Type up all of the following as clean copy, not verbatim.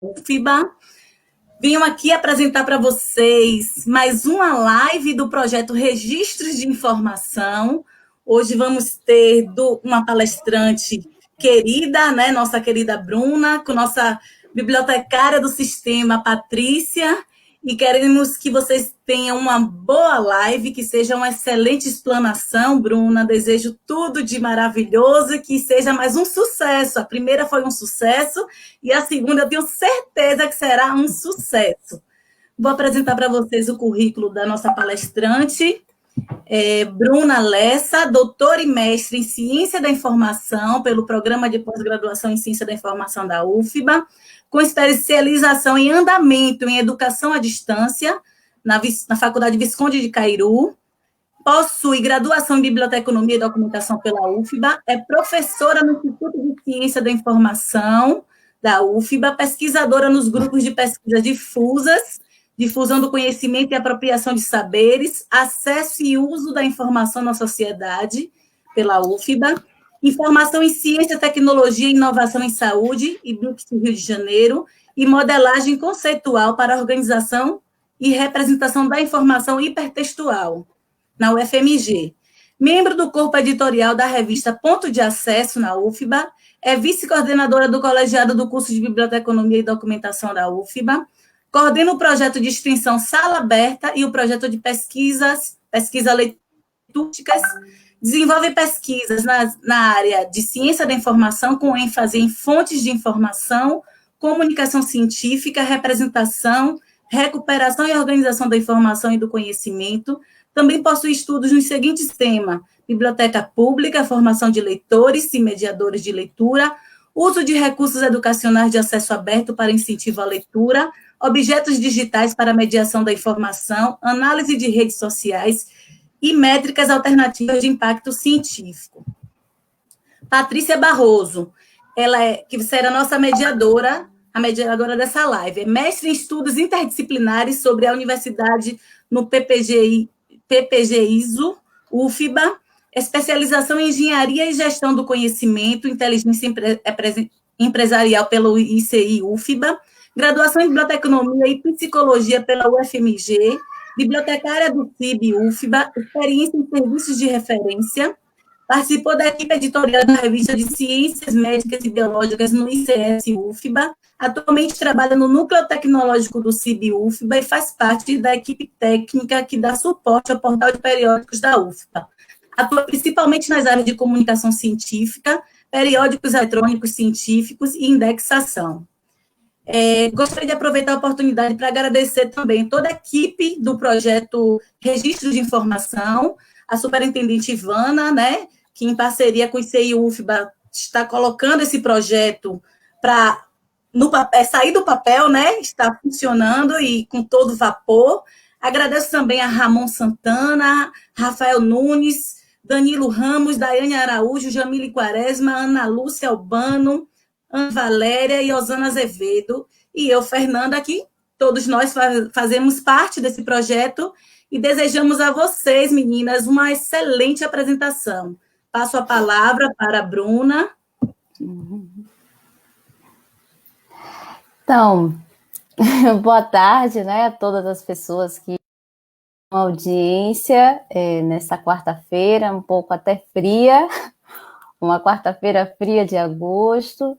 UFBA. Venho aqui apresentar para vocês mais uma live do projeto Registros de Informação. Hoje vamos ter uma palestrante querida, né, nossa querida Bruna, com nossa bibliotecária do sistema, Patrícia, e queremos que vocês tenham uma boa live, que seja uma excelente explanação, Bruna. Desejo tudo de maravilhoso e que seja mais um sucesso. A primeira foi um sucesso e a segunda eu tenho certeza que será um sucesso. Vou apresentar para vocês o currículo da nossa palestrante, Bruna Lessa, doutora e mestre em Ciência da Informação pelo Programa de Pós-Graduação em Ciência da Informação da UFBA, com especialização em andamento em Educação à Distância, na Faculdade Visconde de Cairu, possui graduação em Biblioteconomia e Documentação pela UFBA, é professora no Instituto de Ciência da Informação da UFBA, pesquisadora nos grupos de pesquisa difusão do conhecimento e apropriação de saberes, acesso e uso da informação na sociedade, pela UFBA, informação em ciência, tecnologia e inovação em saúde, IBUX Rio de Janeiro, e modelagem conceitual para a organização e representação da informação hipertextual, na UFMG. Membro do corpo editorial da revista Ponto de Acesso, na UFBA, é vice-coordenadora do colegiado do curso de Biblioteconomia e Documentação da UFBA, coordena o projeto de extensão Sala Aberta e o projeto de pesquisa leitúrgicas, desenvolve pesquisas na área de ciência da informação, com ênfase em fontes de informação, comunicação científica, representação, recuperação e organização da informação e do conhecimento. Também possui estudos nos seguintes temas: biblioteca pública, formação de leitores e mediadores de leitura, uso de recursos educacionais de acesso aberto para incentivo à leitura, objetos digitais para mediação da informação, análise de redes sociais e métricas alternativas de impacto científico. Patrícia Barroso, que será a nossa mediadora, a mediadora dessa live, é mestre em estudos interdisciplinares sobre a universidade no PPG-ISO, UFBA, especialização em engenharia e gestão do conhecimento, inteligência empresarial pelo ICI UFBA, graduação em biblioteconomia e psicologia pela UFMG, bibliotecária do CIB UFBA, experiência em serviços de referência, participou da equipe editorial da revista de Ciências Médicas e Biológicas no ICS UFBA, atualmente trabalha no núcleo tecnológico do CIB UFBA e faz parte da equipe técnica que dá suporte ao portal de periódicos da UFBA. Atua principalmente nas áreas de comunicação científica, periódicos eletrônicos científicos e indexação. Gostaria de aproveitar a oportunidade para agradecer também toda a equipe do projeto Registro de Informação, a superintendente Ivana, né, que em parceria com o ICI UFBA está colocando esse projeto para sair do papel, né, está funcionando e com todo vapor. Agradeço também a Ramon Santana, Rafael Nunes, Danilo Ramos, Daiane Araújo, Jamile Quaresma, Ana Lúcia Albano, Ana Valéria e Osana Azevedo, e eu, Fernanda, que todos nós fazemos parte desse projeto e desejamos a vocês, meninas, uma excelente apresentação. Passo a palavra para a Bruna. Então, boa tarde, né, a todas as pessoas que estão na audiência nessa quarta-feira, um pouco até fria, uma quarta-feira fria de agosto.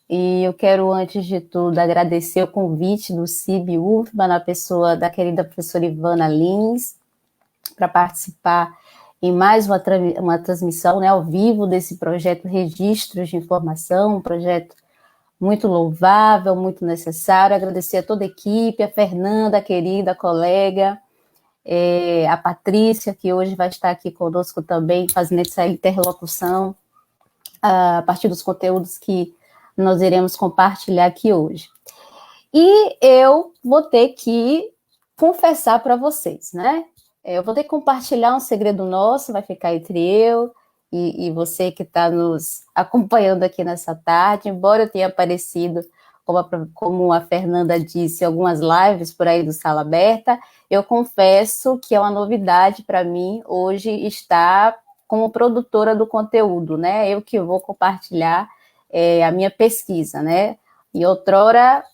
E eu quero, antes de tudo, agradecer o convite do CIB UFBA, na pessoa da querida professora Ivana Lins, para participar em mais uma transmissão, né, ao vivo desse projeto Registros de Informação, um projeto muito louvável, muito necessário. Agradecer a toda a equipe, a Fernanda, a querida colega, a Patrícia, que hoje vai estar aqui conosco também, fazendo essa interlocução a partir dos conteúdos que nós iremos compartilhar aqui hoje. E eu vou ter que confessar para vocês, né? Eu vou ter que compartilhar um segredo nosso, vai ficar entre eu e você que está nos acompanhando aqui nessa tarde. Embora eu tenha aparecido, como a Fernanda disse, algumas lives por aí do Sala Aberta, eu confesso que é uma novidade para mim hoje estar como produtora do conteúdo, né? Eu que vou compartilhar a minha pesquisa, né? E outrora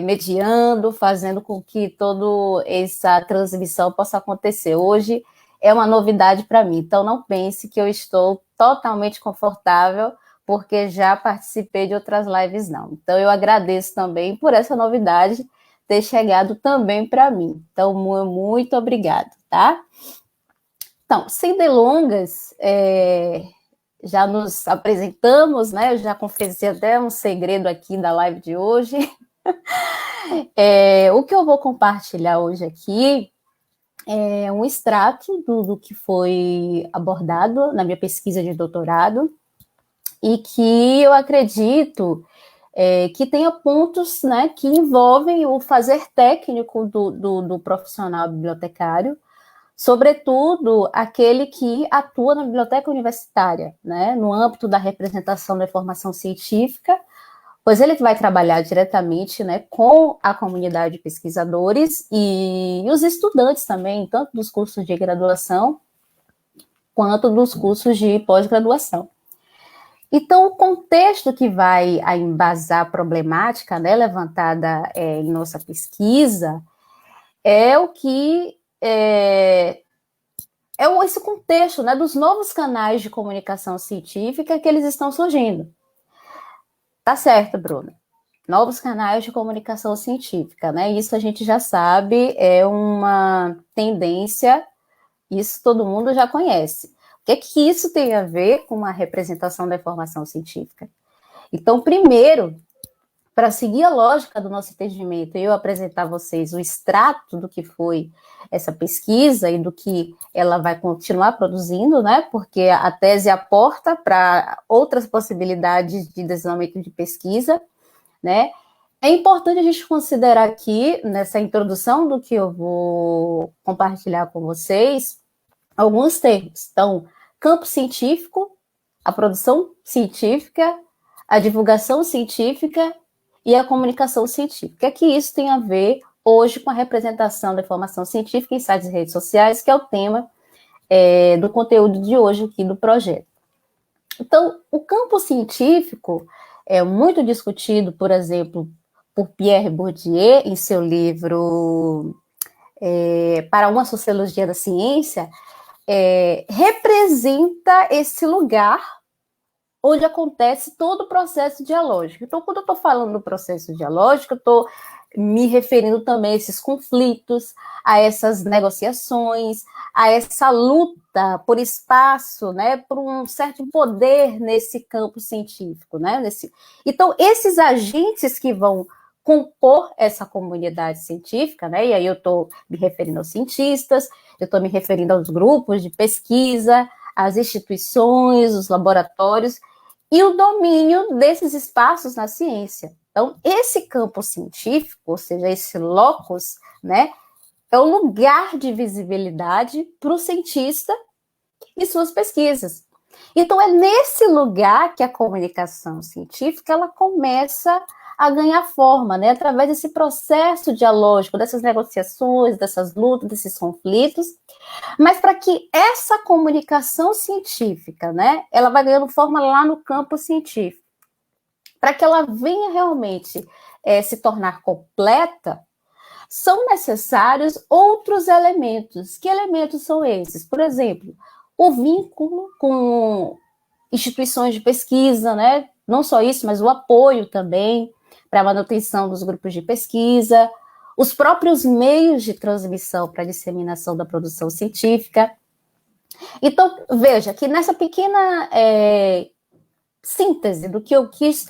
mediando, fazendo com que toda essa transmissão possa acontecer. Hoje é uma novidade para mim, então não pense que eu estou totalmente confortável, porque já participei de outras lives, não. Então eu agradeço também por essa novidade ter chegado também para mim. Então, muito obrigado, tá? Então, sem delongas, já nos apresentamos, né? Eu já confessei até um segredo aqui da live de hoje. O que eu vou compartilhar hoje aqui é um extrato do que foi abordado na minha pesquisa de doutorado e que eu acredito que tenha pontos, né, que envolvem o fazer técnico do profissional bibliotecário, sobretudo aquele que atua na biblioteca universitária, né, no âmbito da representação da informação científica, pois ele vai trabalhar diretamente, né, com a comunidade de pesquisadores e os estudantes também, tanto dos cursos de graduação quanto dos cursos de pós-graduação. Então, o contexto que vai embasar a problemática, né, levantada em nossa pesquisa é o que esse contexto, né, dos novos canais de comunicação científica que eles estão surgindo. Tá certo, Bruna. Novos canais de comunicação científica, né? Isso a gente já sabe, é uma tendência, isso todo mundo já conhece. O que isso tem a ver com a representação da informação científica? Então, primeiro, para seguir a lógica do nosso entendimento, eu apresentar a vocês o extrato do que foi essa pesquisa e do que ela vai continuar produzindo, né? Porque a tese aporta para outras possibilidades de desenvolvimento de pesquisa, né? É importante a gente considerar aqui, nessa introdução do que eu vou compartilhar com vocês, alguns termos. Então, campo científico, a produção científica, a divulgação científica e a comunicação científica. Que isso tem a ver hoje com a representação da informação científica em sites e redes sociais, que é o tema do conteúdo de hoje aqui do projeto. Então, o campo científico é muito discutido, por exemplo, por Pierre Bourdieu, em seu livro Para uma Sociologia da Ciência, representa esse lugar onde acontece todo o processo dialógico. Então, quando eu estou falando do processo dialógico, eu estou me referindo também a esses conflitos, a essas negociações, a essa luta por espaço, né, por um certo poder nesse campo científico, né? Então, esses agentes que vão compor essa comunidade científica, né? E aí eu estou me referindo aos cientistas, eu estou me referindo aos grupos de pesquisa, às instituições, os laboratórios e o domínio desses espaços na ciência. Então, esse campo científico, ou seja, esse locus, né, é o lugar de visibilidade para o cientista e suas pesquisas. Então, é nesse lugar que a comunicação científica ela começa a ganhar forma, né, através desse processo dialógico, dessas negociações, dessas lutas, desses conflitos, mas para que essa comunicação científica, né, ela vai ganhando forma lá no campo científico, para que ela venha realmente se tornar completa, são necessários outros elementos. Que elementos são esses? Por exemplo, o vínculo com instituições de pesquisa, né? Não só isso, mas o apoio também para a manutenção dos grupos de pesquisa, os próprios meios de transmissão para a disseminação da produção científica. Então, veja que nessa pequena síntese do que eu quis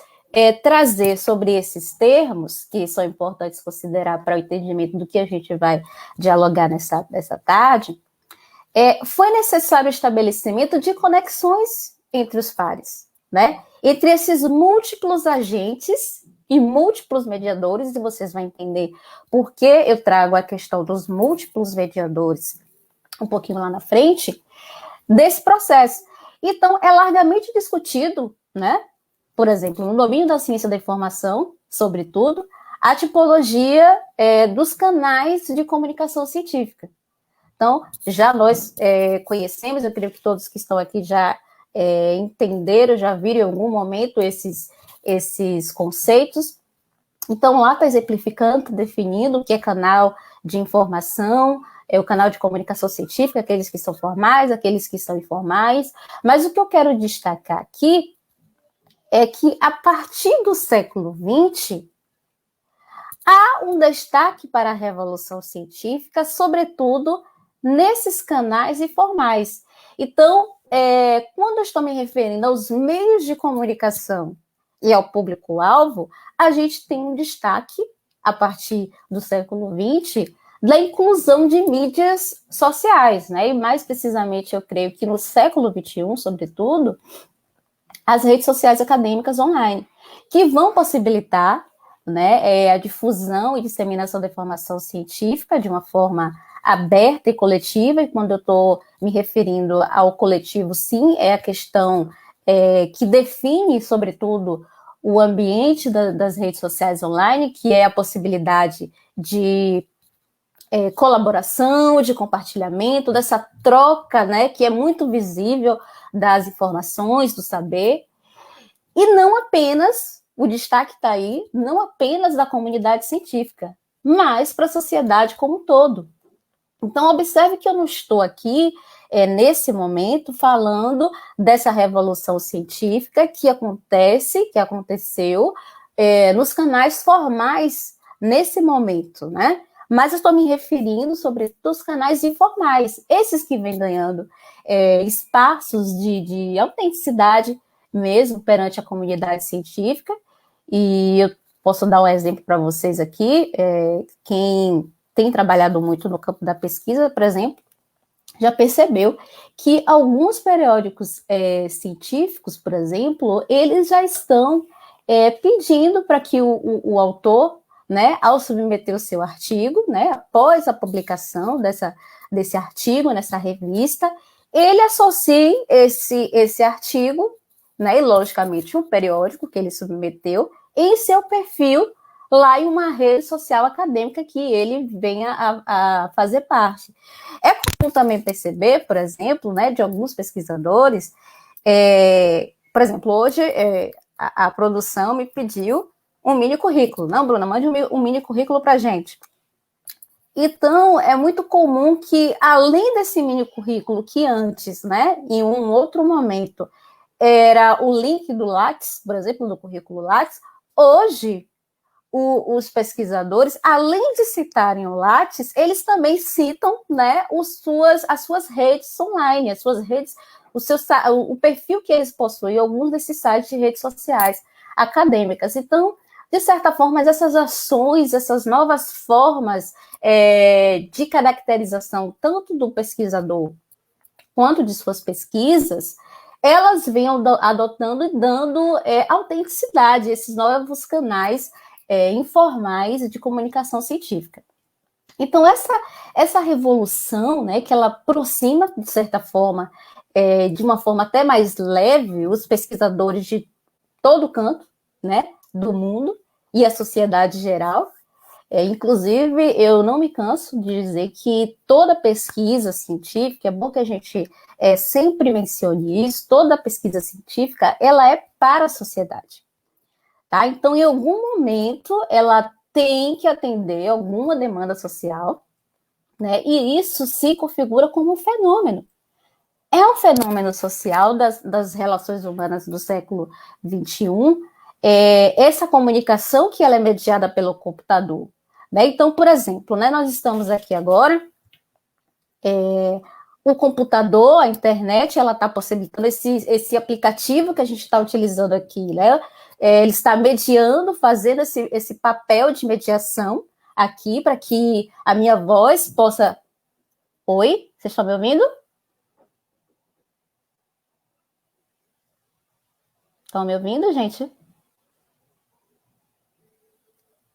trazer sobre esses termos, que são importantes considerar para o entendimento do que a gente vai dialogar nessa tarde, foi necessário o estabelecimento de conexões entre os pares, né? Entre esses múltiplos agentes e múltiplos mediadores, e vocês vão entender por que eu trago a questão dos múltiplos mediadores um pouquinho lá na frente, desse processo. Então, é largamente discutido, né? Por exemplo, no domínio da ciência da informação, sobretudo, a tipologia dos canais de comunicação científica. Então, já nós conhecemos, eu creio que todos que estão aqui já entenderam, já viram em algum momento esses conceitos, Então, lá está exemplificando, definindo o que é canal de informação, é o canal de comunicação científica, aqueles que são formais, aqueles que são informais. Mas o que eu quero destacar aqui é que, a partir do século XX, há um destaque para a revolução científica, sobretudo nesses canais informais. Então, quando eu estou me referindo aos meios de comunicação e ao público-alvo, a gente tem um destaque, a partir do século XX, da inclusão de mídias sociais, né? E mais precisamente, eu creio que no século XXI, sobretudo, as redes sociais acadêmicas online, que vão possibilitar, né, a difusão e disseminação da informação científica de uma forma aberta e coletiva, e quando eu estou me referindo ao coletivo, sim, é a questão que define, sobretudo, o ambiente das redes sociais online, que é a possibilidade de colaboração, de compartilhamento, dessa troca, né, que é muito visível das informações, do saber, e não apenas, o destaque está aí, não apenas da comunidade científica, mas para a sociedade como um todo. Então, observe que eu não estou aqui, nesse momento, falando dessa revolução científica que aconteceu nos canais formais nesse momento, né? Mas eu estou me referindo, sobretudo, aos canais informais, esses que vêm ganhando espaços de autenticidade mesmo perante a comunidade científica. E eu posso dar um exemplo para vocês aqui. Quem tem trabalhado muito no campo da pesquisa, por exemplo, já percebeu que alguns periódicos científicos, por exemplo, eles já estão pedindo para que o autor, né, ao submeter o seu artigo, né, após a publicação desse artigo nessa revista, ele associe esse artigo, né, e logicamente o periódico que ele submeteu, em seu perfil lá em uma rede social acadêmica que ele venha a fazer parte. É comum também perceber, por exemplo, né, de alguns pesquisadores, por exemplo, hoje a produção me pediu um mini currículo. Não, Bruna, mande um mini currículo para a gente. Então, é muito comum que, além desse mini currículo, que antes, né, em um outro momento, era o link do Lattes, por exemplo, do currículo Lattes, hoje, os pesquisadores, além de citarem o Lattes, eles também citam, né, as suas redes online, as suas redes, o perfil que eles possuem, alguns desses sites de redes sociais acadêmicas. Então, de certa forma, essas ações, essas novas formas de caracterização, tanto do pesquisador quanto de suas pesquisas, elas vêm adotando e dando autenticidade a esses novos canais informais de comunicação científica. Então, essa revolução, né, que ela aproxima, de certa forma, de uma forma até mais leve, os pesquisadores de todo canto, né, do mundo e a sociedade geral. Inclusive, eu não me canso de dizer que toda pesquisa científica, é bom que a gente sempre mencione isso, toda pesquisa científica, ela é para a sociedade. Tá? Então, em algum momento, ela tem que atender alguma demanda social, né? E isso se configura como um fenômeno. É um fenômeno social das relações humanas do século XXI, essa comunicação que ela é mediada pelo computador. Né? Então, por exemplo, né, nós estamos aqui agora, o computador, a internet, ela está possibilitando esse aplicativo que a gente está utilizando aqui, né? Ele está mediando, fazendo esse papel de mediação aqui, para que a minha voz possa... Oi? Vocês estão me ouvindo? Estão me ouvindo, gente?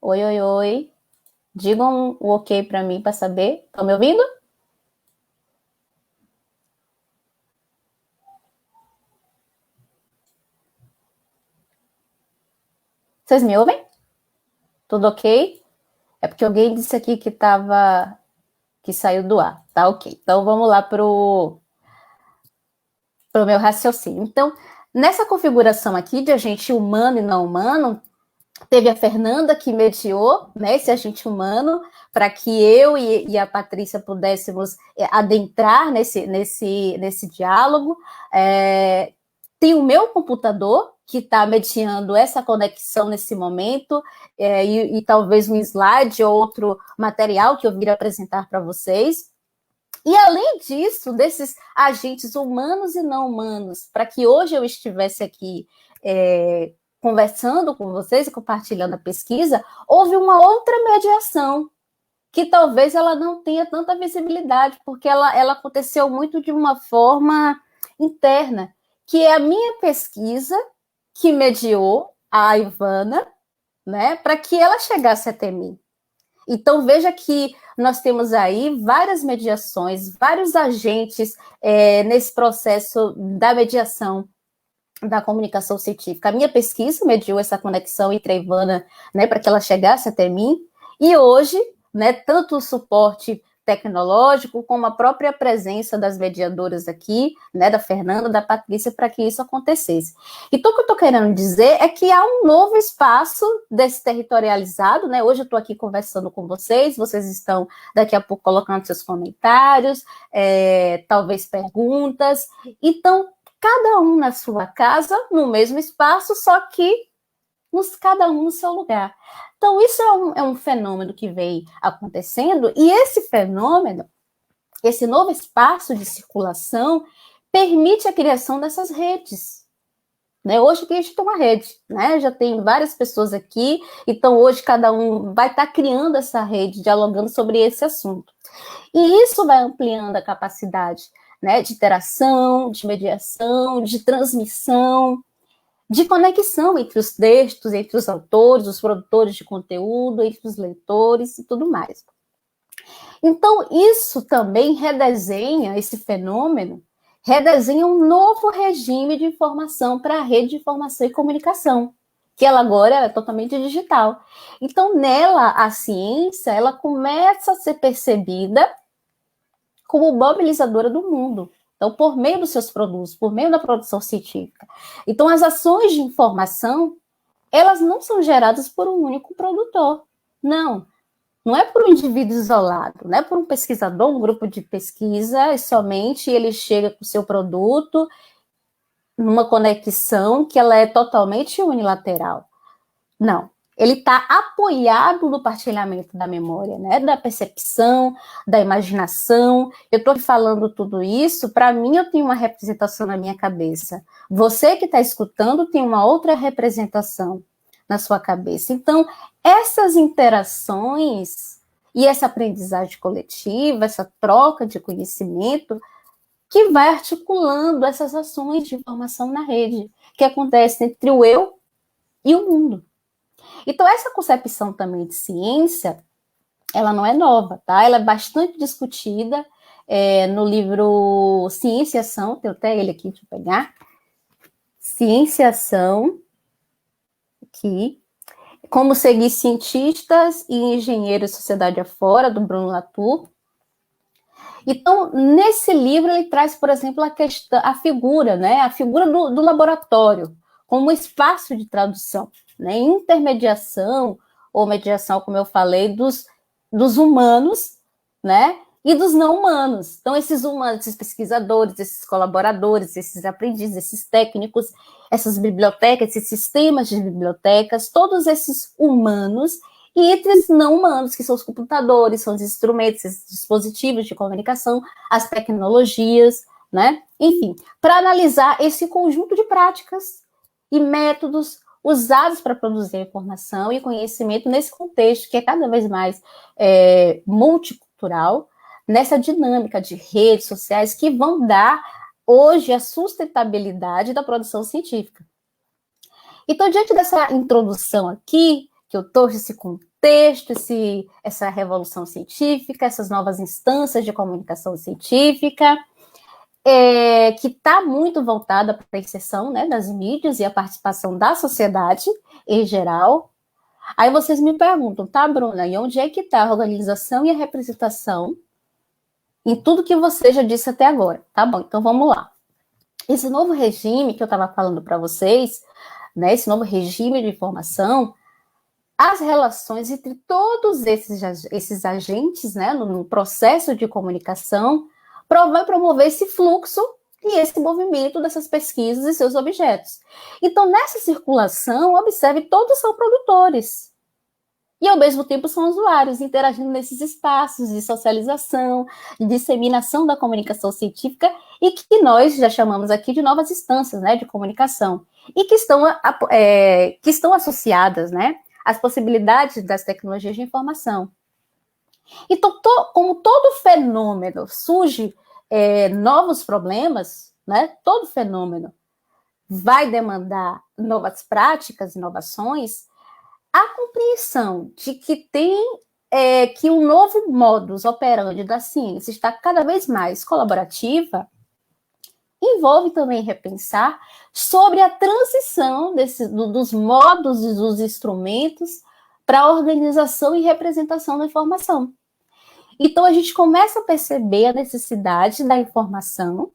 Oi, oi, oi. Digam o ok para mim, para saber. Estão me ouvindo? Vocês me ouvem? Tudo ok? É porque alguém disse aqui que saiu do ar. Tá ok. Então vamos lá pro meu raciocínio. Então, nessa configuração aqui de agente humano e não humano, Teve a Fernanda que mediou, né, esse agente humano, para que eu e a Patrícia pudéssemos adentrar nesse diálogo. Tem o meu computador, que está mediando essa conexão nesse momento, e talvez um slide ou outro material que eu vir apresentar para vocês. E além disso, desses agentes humanos e não humanos, para que hoje eu estivesse aqui conversando com vocês e compartilhando a pesquisa, houve uma outra mediação, que talvez ela não tenha tanta visibilidade, porque ela aconteceu muito de uma forma interna, que é a minha pesquisa que mediou a Ivana, né, para que ela chegasse até mim. Então, veja que nós temos aí várias mediações, vários agentes nesse processo da mediação da comunicação científica. A minha pesquisa mediou essa conexão entre a Ivana, né, para que ela chegasse até mim, e hoje, né, tanto o suporte tecnológico, como a própria presença das mediadoras aqui, né, da Fernanda, da Patrícia, para que isso acontecesse. Então, o que eu estou querendo dizer é que há um novo espaço desse territorializado, né? Hoje eu estou aqui conversando com vocês estão daqui a pouco colocando seus comentários, talvez perguntas. Então, cada um na sua casa, no mesmo espaço, só que cada um no seu lugar. Então, isso é um fenômeno que vem acontecendo, e esse fenômeno, esse novo espaço de circulação, permite a criação dessas redes. Né? Hoje aqui a gente tem uma rede, né? Já tem várias pessoas aqui, então hoje cada um vai estar criando essa rede, dialogando sobre esse assunto. E isso vai ampliando a capacidade, né, de interação, de mediação, de transmissão, de conexão entre os textos, entre os autores, os produtores de conteúdo, entre os leitores e tudo mais. Então, isso também redesenha, esse fenômeno, redesenha um novo regime de informação para a rede de informação e comunicação, que ela agora é totalmente digital. Então, nela, a ciência, ela começa a ser percebida como mobilizadora do mundo. Então, por meio dos seus produtos, por meio da produção científica. Então, as ações de informação, elas não são geradas por um único produtor. Não é por um indivíduo isolado, não é por um pesquisador, um grupo de pesquisa, e somente ele chega com o seu produto numa conexão que ela é totalmente unilateral. Não. Ele está apoiado no partilhamento da memória, né? Da percepção, da imaginação. Eu estou falando tudo isso, para mim eu tenho uma representação na minha cabeça. Você que está escutando tem uma outra representação na sua cabeça. Então, essas interações e essa aprendizagem coletiva, essa troca de conhecimento, que vai articulando essas ações de informação na rede, que acontece entre o eu e o mundo. Então, essa concepção também de ciência, ela não é nova, tá? Ela é bastante discutida no livro Ciência e Ação, tem até ele aqui, deixa eu pegar. Ciência e Ação, aqui. Como seguir cientistas e engenheiros de sociedade afora, do Bruno Latour. Então, nesse livro, ele traz, por exemplo, a figura, né? A figura do laboratório, como espaço de tradução, né? Intermediação ou mediação, como eu falei, dos humanos, né? E dos não humanos. Então, esses humanos, esses pesquisadores, esses colaboradores, esses aprendizes, esses técnicos, essas bibliotecas, esses sistemas de bibliotecas, todos esses humanos, e entre os não humanos, que são os computadores, são os instrumentos, esses dispositivos de comunicação, as tecnologias, né? Enfim, para analisar esse conjunto de práticas e métodos usados para produzir informação e conhecimento nesse contexto que é cada vez mais multicultural, nessa dinâmica de redes sociais que vão dar hoje a sustentabilidade da produção científica. Então, diante dessa introdução aqui, que eu trouxe esse contexto, essa revolução científica, essas novas instâncias de comunicação científica, que está muito voltada para a inserção, né, das mídias e a participação da sociedade em geral. Aí vocês me perguntam, tá, Bruna, e onde é que está a organização e a representação em tudo que você já disse até agora? Tá bom, então vamos lá. Esse novo regime que eu estava falando para vocês, né, esse novo regime de informação, as relações entre todos esses agentes, né, no processo de comunicação, vai promover esse fluxo e esse movimento dessas pesquisas e seus objetos. Então, nessa circulação, observe, todos são produtores. E, ao mesmo tempo, são usuários interagindo nesses espaços de socialização, de disseminação da comunicação científica, e que nós já chamamos aqui de novas instâncias, né, de comunicação, e que estão associadas, né, às possibilidades das tecnologias de informação. Então, como todo fenômeno surge novos problemas, né, todo fenômeno vai demandar novas práticas, inovações, a compreensão de que que o novo modus operandi da ciência está cada vez mais colaborativa envolve também repensar sobre a transição dos modos e dos instrumentos para a organização e representação da informação. Então, a gente começa a perceber a necessidade da informação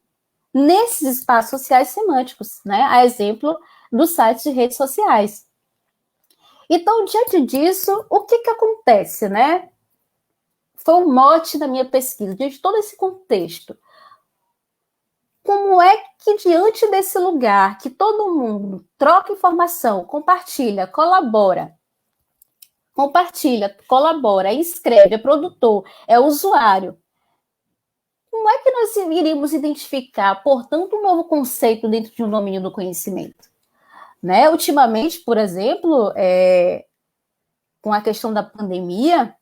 nesses espaços sociais semânticos, né? A exemplo dos sites de redes sociais. Então, diante disso, o que acontece, né? Foi um mote da minha pesquisa, diante de todo esse contexto. Como é que, diante desse lugar, que todo mundo troca informação, compartilha, colabora, escreve, é produtor, é usuário, como é que nós iríamos identificar, portanto, um novo conceito dentro de um domínio do conhecimento? Né? Ultimamente, por exemplo, com a questão da pandemia,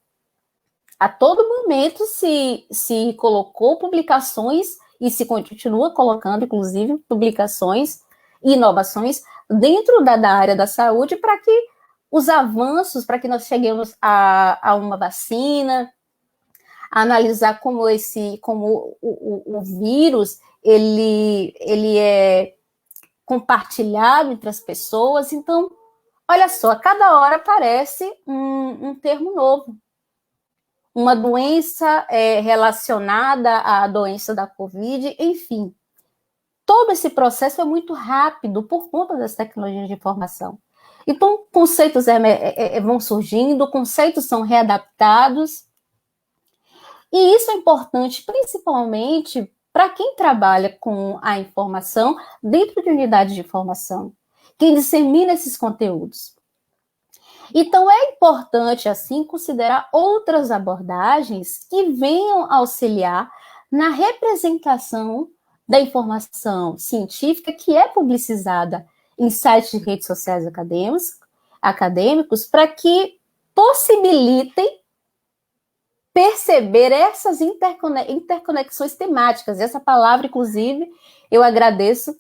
a todo momento se colocou publicações e se continua colocando, inclusive, publicações e inovações dentro da área da saúde para que os avanços, para que nós cheguemos a uma vacina, a analisar como o vírus ele é compartilhado entre as pessoas. Então, olha só, a cada hora aparece um termo novo. Uma doença relacionada à doença da Covid, enfim. Todo esse processo é muito rápido por conta das tecnologias de informação. Então, conceitos vão surgindo, conceitos são readaptados, e isso é importante principalmente para quem trabalha com a informação dentro de unidades de informação, quem dissemina esses conteúdos. Então, é importante, assim, considerar outras abordagens que venham auxiliar na representação da informação científica que é publicizada em sites de redes sociais acadêmicos para que possibilitem perceber essas interconexões temáticas. Essa palavra, inclusive, eu agradeço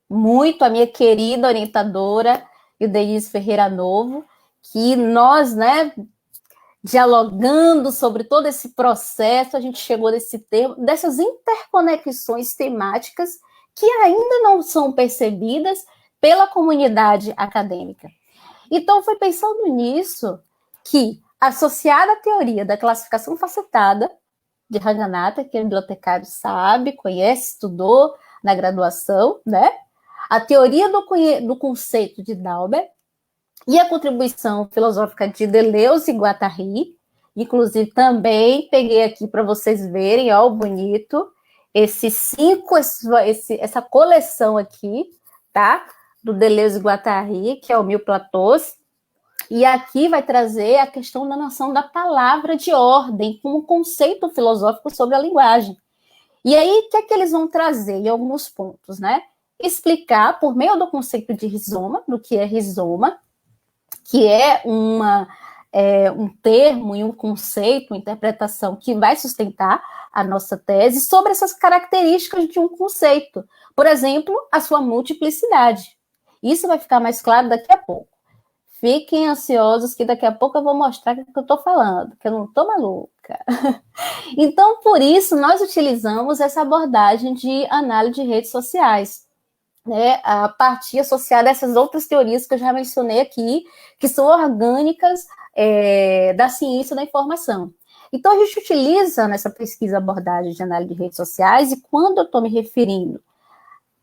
muito a minha querida orientadora, Ildenise Ferreira Novo, que nós, né, dialogando sobre todo esse processo, a gente chegou nesse tema, dessas interconexões temáticas que ainda não são percebidas pela comunidade acadêmica. Então, foi pensando nisso que, associada à teoria da classificação facetada de Ranganatha, que o bibliotecário sabe, conhece, estudou na graduação, né? A teoria do conceito de Dalber e a contribuição filosófica de Deleuze e Guattari. Inclusive, também peguei aqui para vocês verem, ó, bonito, essa coleção aqui, tá? Do Deleuze e Guattari, que é o Mil Platôs. E aqui vai trazer a questão da noção da palavra de ordem como conceito filosófico sobre a linguagem. E aí, o que é que eles vão trazer em alguns pontos, né? Explicar, por meio do conceito de rizoma, do que é rizoma, que é um termo e um conceito, uma interpretação que vai sustentar a nossa tese sobre essas características de um conceito. Por exemplo, a sua multiplicidade. Isso vai ficar mais claro daqui a pouco. Fiquem ansiosos que daqui a pouco eu vou mostrar o que eu estou falando, que eu não estou maluca. Então, por isso, nós utilizamos essa abordagem de análise de redes sociais, né, a partir associada a essas outras teorias que eu já mencionei aqui, que são orgânicas da ciência da informação. Então, a gente utiliza nessa pesquisa abordagem de análise de redes sociais, e quando eu estou me referindo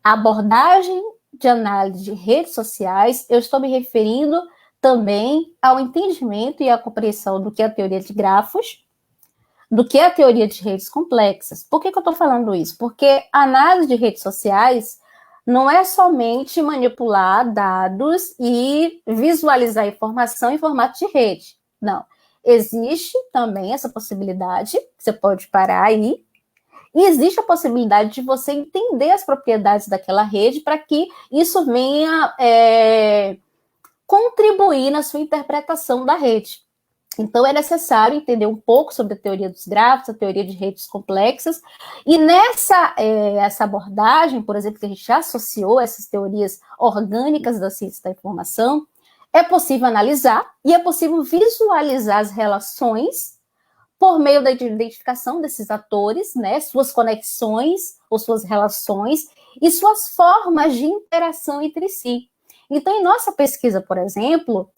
à abordagem de análise de redes sociais, eu estou me referindo também ao entendimento e à compreensão do que é a teoria de grafos, do que é a teoria de redes complexas. Por que eu estou falando isso? Porque a análise de redes sociais não é somente manipular dados e visualizar informação em formato de rede. Não. Existe também essa possibilidade, você pode parar aí, e existe a possibilidade de você entender as propriedades daquela rede para que isso venha contribuir na sua interpretação da rede. Então, é necessário entender um pouco sobre a teoria dos grafos, a teoria de redes complexas, e nessa essa abordagem, por exemplo, que a gente já associou essas teorias orgânicas da ciência da informação, é possível analisar e é possível visualizar as relações por meio da identificação desses atores, né, suas conexões ou suas relações e suas formas de interação entre si. Então, em nossa pesquisa, por exemplo,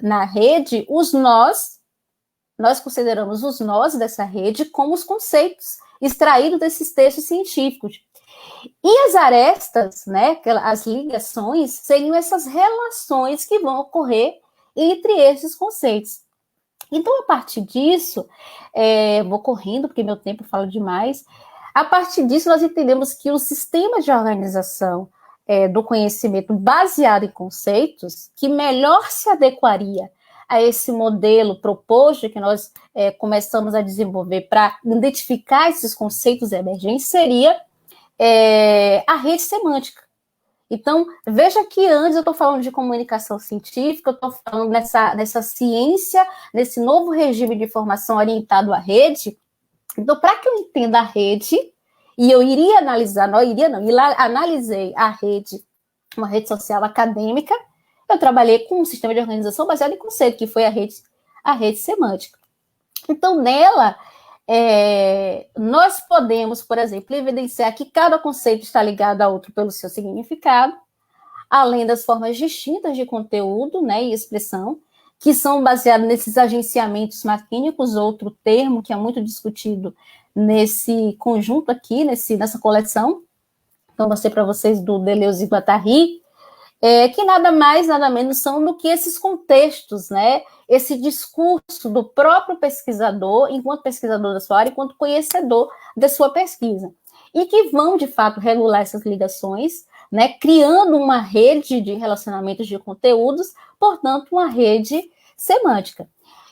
na rede, nós consideramos os nós dessa rede como os conceitos extraídos desses textos científicos. E as arestas, né, as ligações, seriam essas relações que vão ocorrer entre esses conceitos. Então, a partir disso, vou correndo, porque meu tempo fala demais, a partir disso nós entendemos que o sistema de organização do conhecimento baseado em conceitos, que melhor se adequaria a esse modelo proposto que nós começamos a desenvolver para identificar esses conceitos emergentes, seria a rede semântica. Então, veja que antes eu estou falando de comunicação científica, eu estou falando nessa ciência, nesse novo regime de informação orientado à rede. Então, para que eu entenda a rede, e eu iria analisar, analisei a rede, uma rede social acadêmica, eu trabalhei com um sistema de organização baseado em conceito, que foi a rede semântica. Então, nela, nós podemos, por exemplo, evidenciar que cada conceito está ligado a outro pelo seu significado, além das formas distintas de conteúdo, né, e expressão, que são baseados nesses agenciamentos maquínicos, outro termo que é muito discutido nesse conjunto aqui, nessa coleção. Então, mostrei para vocês do Deleuze e Guattari, que nada mais, nada menos são do que esses contextos, né? Esse discurso do próprio pesquisador, enquanto pesquisador da sua área, enquanto conhecedor da sua pesquisa. E que vão, de fato, regular essas ligações, né? Criando uma rede de relacionamentos de conteúdos, portanto, uma rede semântica.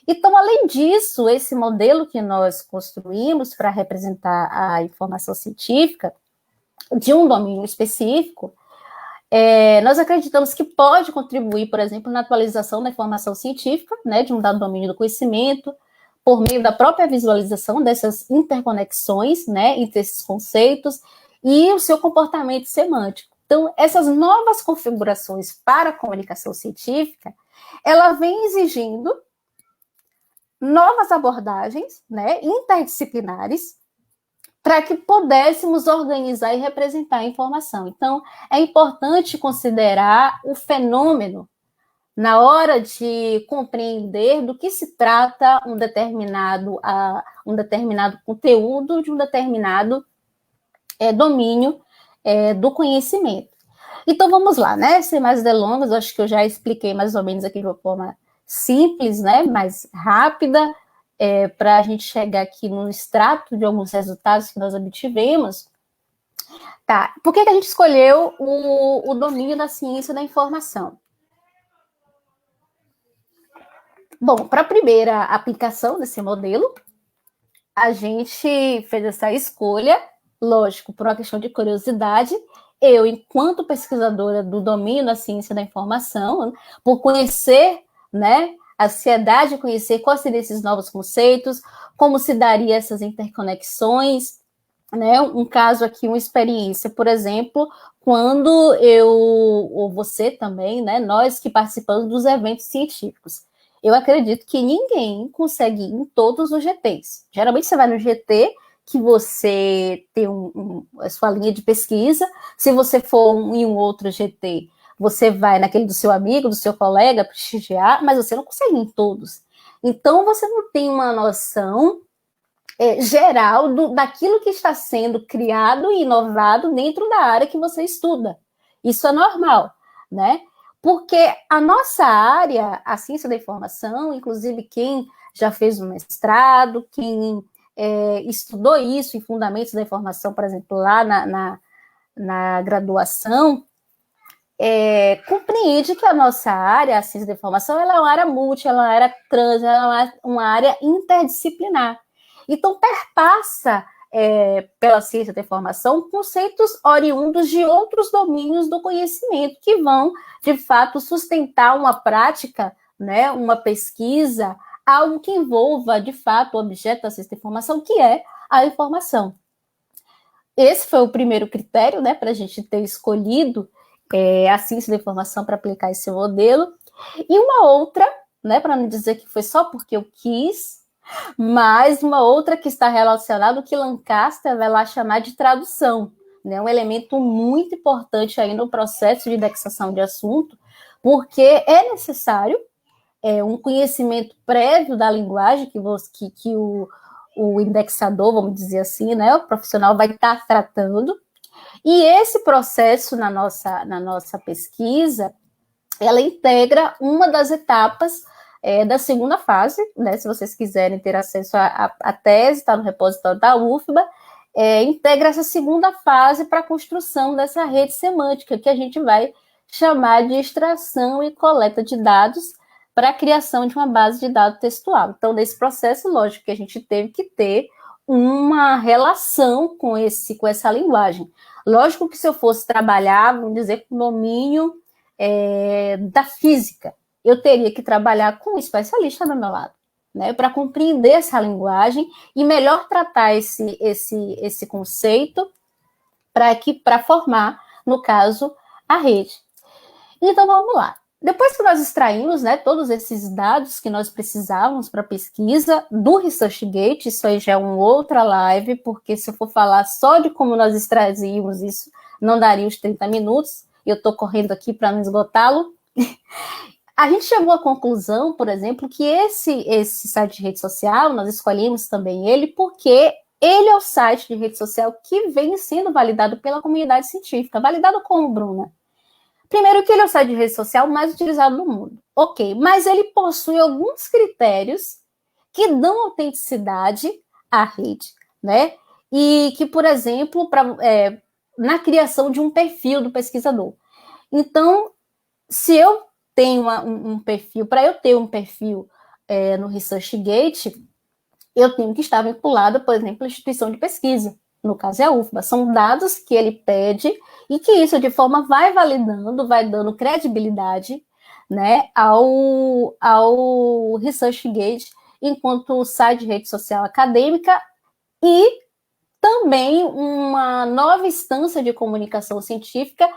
Então, além disso, esse modelo que nós construímos para representar a informação científica de um domínio específico, nós acreditamos que pode contribuir, por exemplo, na atualização da informação científica, né, de um dado domínio do conhecimento, por meio da própria visualização dessas interconexões, né, entre esses conceitos e o seu comportamento semântico. Então, essas novas configurações para a comunicação científica, ela vem exigindo novas abordagens, né, interdisciplinares, para que pudéssemos organizar e representar a informação. Então, é importante considerar o fenômeno na hora de compreender do que se trata um determinado conteúdo de um determinado domínio do conhecimento. Então, vamos lá, né? Sem mais delongas, acho que eu já expliquei mais ou menos aqui de uma forma simples, né? Mais rápida, para a gente chegar aqui no extrato de alguns resultados que nós obtivemos. Tá, por que a gente escolheu o domínio da ciência da informação? Bom, para a primeira aplicação desse modelo, a gente fez essa escolha, lógico, por uma questão de curiosidade. Eu, enquanto pesquisadora do domínio da ciência da informação, por conhecer, né, a sociedade, conhecer quais seriam esses novos conceitos, como se daria essas interconexões, né? Um caso aqui, uma experiência, por exemplo, quando eu, ou você também, né, nós que participamos dos eventos científicos. Eu acredito que ninguém consegue ir em todos os GTs. Geralmente você vai no GT que você tem a sua linha de pesquisa, se você for em um outro GT, você vai naquele do seu amigo, do seu colega, prestigiar, mas você não consegue ir em todos. Então, você não tem uma noção geral daquilo que está sendo criado e inovado dentro da área que você estuda. Isso é normal, né? Porque a nossa área, a ciência da informação, inclusive quem já fez um mestrado, quem estudou isso em fundamentos da informação, por exemplo, lá na graduação, compreende que a nossa área, a ciência da informação, ela é uma área multi, ela é uma área trans, ela é uma área interdisciplinar. Então, perpassa pela ciência da informação conceitos oriundos de outros domínios do conhecimento que vão, de fato, sustentar uma prática, né, uma pesquisa, algo que envolva, de fato, o objeto da ciência da informação, que é a informação. Esse foi o primeiro critério, né, para a gente ter escolhido a ciência da informação para aplicar esse modelo. E uma outra, né, para não dizer que foi só porque eu quis, mas uma outra que está relacionada, que Lancaster vai lá chamar de tradução, né, um elemento muito importante aí no processo de indexação de assunto, porque é necessário um conhecimento prévio da linguagem que o indexador, vamos dizer assim, né, o profissional vai estar tratando. E esse processo na nossa pesquisa, ela integra uma das etapas da segunda fase, né? Se vocês quiserem ter acesso à tese, está no repositório da UFBA, integra essa segunda fase para a construção dessa rede semântica, que a gente vai chamar de extração e coleta de dados para a criação de uma base de dados textual. Então, nesse processo, lógico que a gente teve que ter uma relação com essa linguagem. Lógico que se eu fosse trabalhar, vamos dizer, com o domínio da física, eu teria que trabalhar com um especialista do meu lado, né, para compreender essa linguagem e melhor tratar esse conceito para formar, no caso, a rede. Então, vamos lá. Depois que nós extraímos, né, todos esses dados que nós precisávamos para a pesquisa do ResearchGate, isso aí já é uma outra live, porque se eu for falar só de como nós extraímos isso, não daria os 30 minutos, eu estou correndo aqui para não esgotá-lo. A gente chegou à conclusão, por exemplo, que esse site de rede social, nós escolhemos também ele, porque ele é o site de rede social que vem sendo validado pela comunidade científica. Validado como, Bruna? Primeiro que ele é o site de rede social mais utilizado no mundo. Ok, mas ele possui alguns critérios que dão autenticidade à rede, né? E que, por exemplo, na criação de um perfil do pesquisador. Então, se eu tenho um perfil, para eu ter um perfil no ResearchGate, eu tenho que estar vinculado, por exemplo, à instituição de pesquisa. No caso é a UFBA, são dados que ele pede e que isso de forma vai validando, vai dando credibilidade, né, ao ResearchGate enquanto site de rede social acadêmica e também uma nova instância de comunicação científica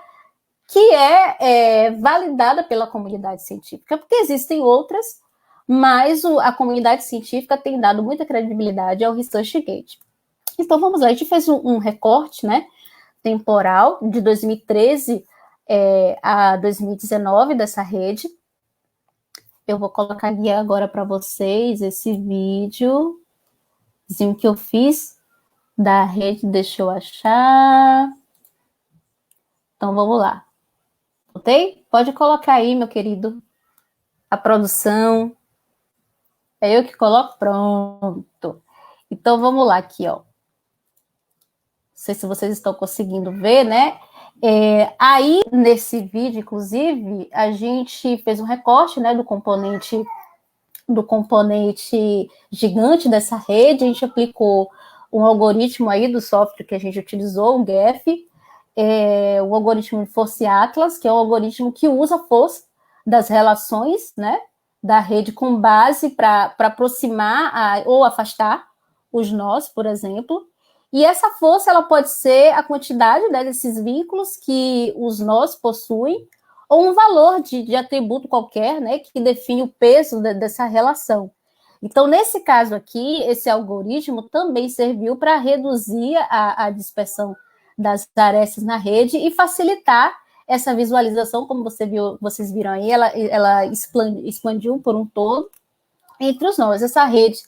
que é validada pela comunidade científica, porque existem outras, mas a comunidade científica tem dado muita credibilidade ao ResearchGate. Então, vamos lá, a gente fez um recorte, né, temporal de 2013 a 2019 dessa rede. Eu vou colocar aqui agora para vocês esse videozinho que eu fiz da rede, deixa eu achar. Então, vamos lá. Botei? Pode colocar aí, meu querido, a produção. É eu que coloco? Pronto. Então, vamos lá aqui, ó. Não sei se vocês estão conseguindo ver, né? Aí, nesse vídeo, inclusive, a gente fez um recorte, né, do componente gigante dessa rede. A gente aplicou um algoritmo aí do software que a gente utilizou, o GEF, o algoritmo de Force Atlas, que é um algoritmo que usa a força das relações, né, da rede com base para aproximar ou afastar os nós, por exemplo. E essa força, ela pode ser a quantidade, né, desses vínculos que os nós possuem, ou um valor de atributo qualquer, né, que define o peso dessa relação. Então, nesse caso aqui, esse algoritmo também serviu para reduzir a dispersão das arestas na rede e facilitar essa visualização, como vocês viram aí, ela expandiu por um todo entre os nós. Essa rede,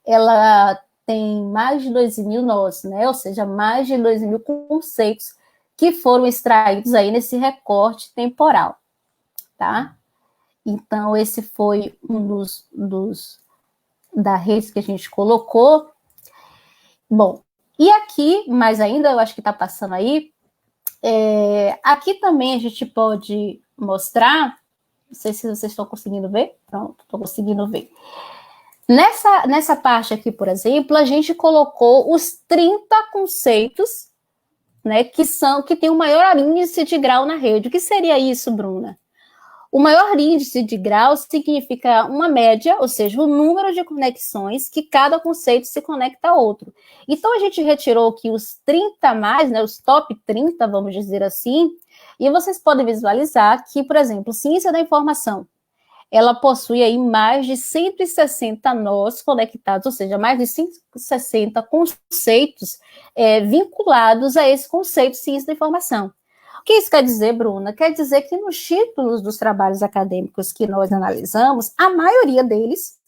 ela tem mais de 2.000 nós, né? Ou seja, mais de 2.000 conceitos que foram extraídos aí nesse recorte temporal. tá? Então, esse foi um da rede que a gente colocou. Bom, e aqui, mais ainda, eu acho que está passando aí, aqui também a gente pode mostrar, não sei se vocês estão conseguindo ver, pronto, estou conseguindo ver. Nessa parte aqui, por exemplo, a gente colocou os 30 conceitos, né, que tem o maior índice de grau na rede. O que seria isso, Bruna? O maior índice de grau significa uma média, ou seja, o número de conexões que cada conceito se conecta a outro. Então, a gente retirou aqui os 30 mais, né, os top 30, vamos dizer assim, e vocês podem visualizar que, por exemplo, ciência da informação, ela possui aí mais de 160 nós conectados, ou seja, mais de 160 conceitos vinculados a esse conceito de ciência da informação. O que isso quer dizer, Bruna? Quer dizer que nos títulos dos trabalhos acadêmicos que nós analisamos, a maioria deles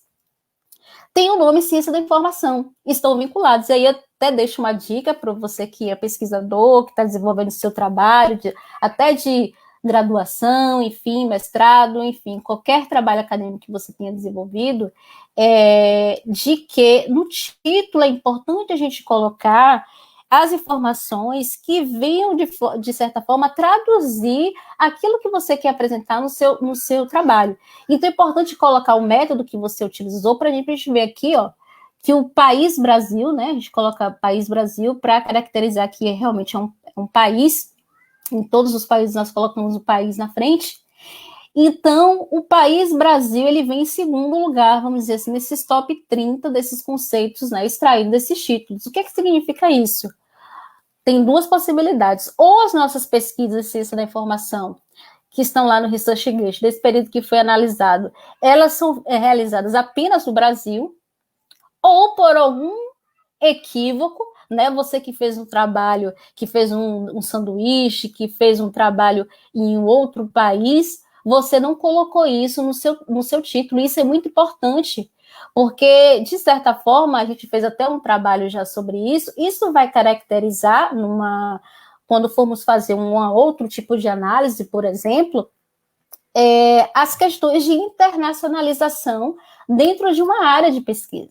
tem o nome ciência da informação, estão vinculados. E aí eu até deixo uma dica para você que é pesquisador, que está desenvolvendo o seu trabalho, até de graduação, enfim, mestrado, enfim, qualquer trabalho acadêmico que você tenha desenvolvido, de que no título é importante a gente colocar as informações que venham, de certa forma, traduzir aquilo que você quer apresentar no seu trabalho. Então, é importante colocar o método que você utilizou para a gente ver aqui, ó, que o país Brasil, né, a gente coloca país Brasil para caracterizar que realmente é um país. Em todos os países nós colocamos o país na frente. Então, o país Brasil, ele vem em segundo lugar, vamos dizer assim, nesses top 30 desses conceitos, né, extraídos desses títulos. O que significa isso? Tem duas possibilidades. Ou as nossas pesquisas de ciência da informação, que estão lá no ResearchGate, desse período que foi analisado, elas são realizadas apenas no Brasil, ou por algum equívoco, né? Você que fez um trabalho, que fez um sanduíche, que fez um trabalho em outro país, você não colocou isso no seu título. Isso é muito importante, porque, de certa forma, a gente fez até um trabalho já sobre isso. Isso vai caracterizar quando formos fazer um outro tipo de análise, por exemplo, as questões de internacionalização dentro de uma área de pesquisa.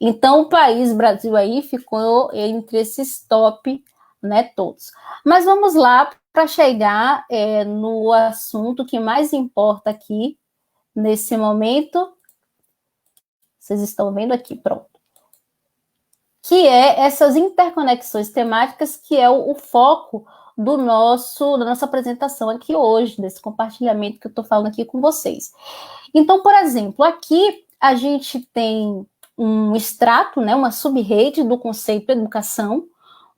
Então, o país Brasil aí ficou entre esses top, né, todos. Mas vamos lá para chegar no assunto que mais importa aqui, nesse momento. Vocês estão vendo aqui, pronto. Que é essas interconexões temáticas, que é o foco da nossa apresentação aqui hoje, desse compartilhamento que eu estou falando aqui com vocês. Então, por exemplo, aqui a gente tem um extrato, né, uma sub-rede do conceito educação,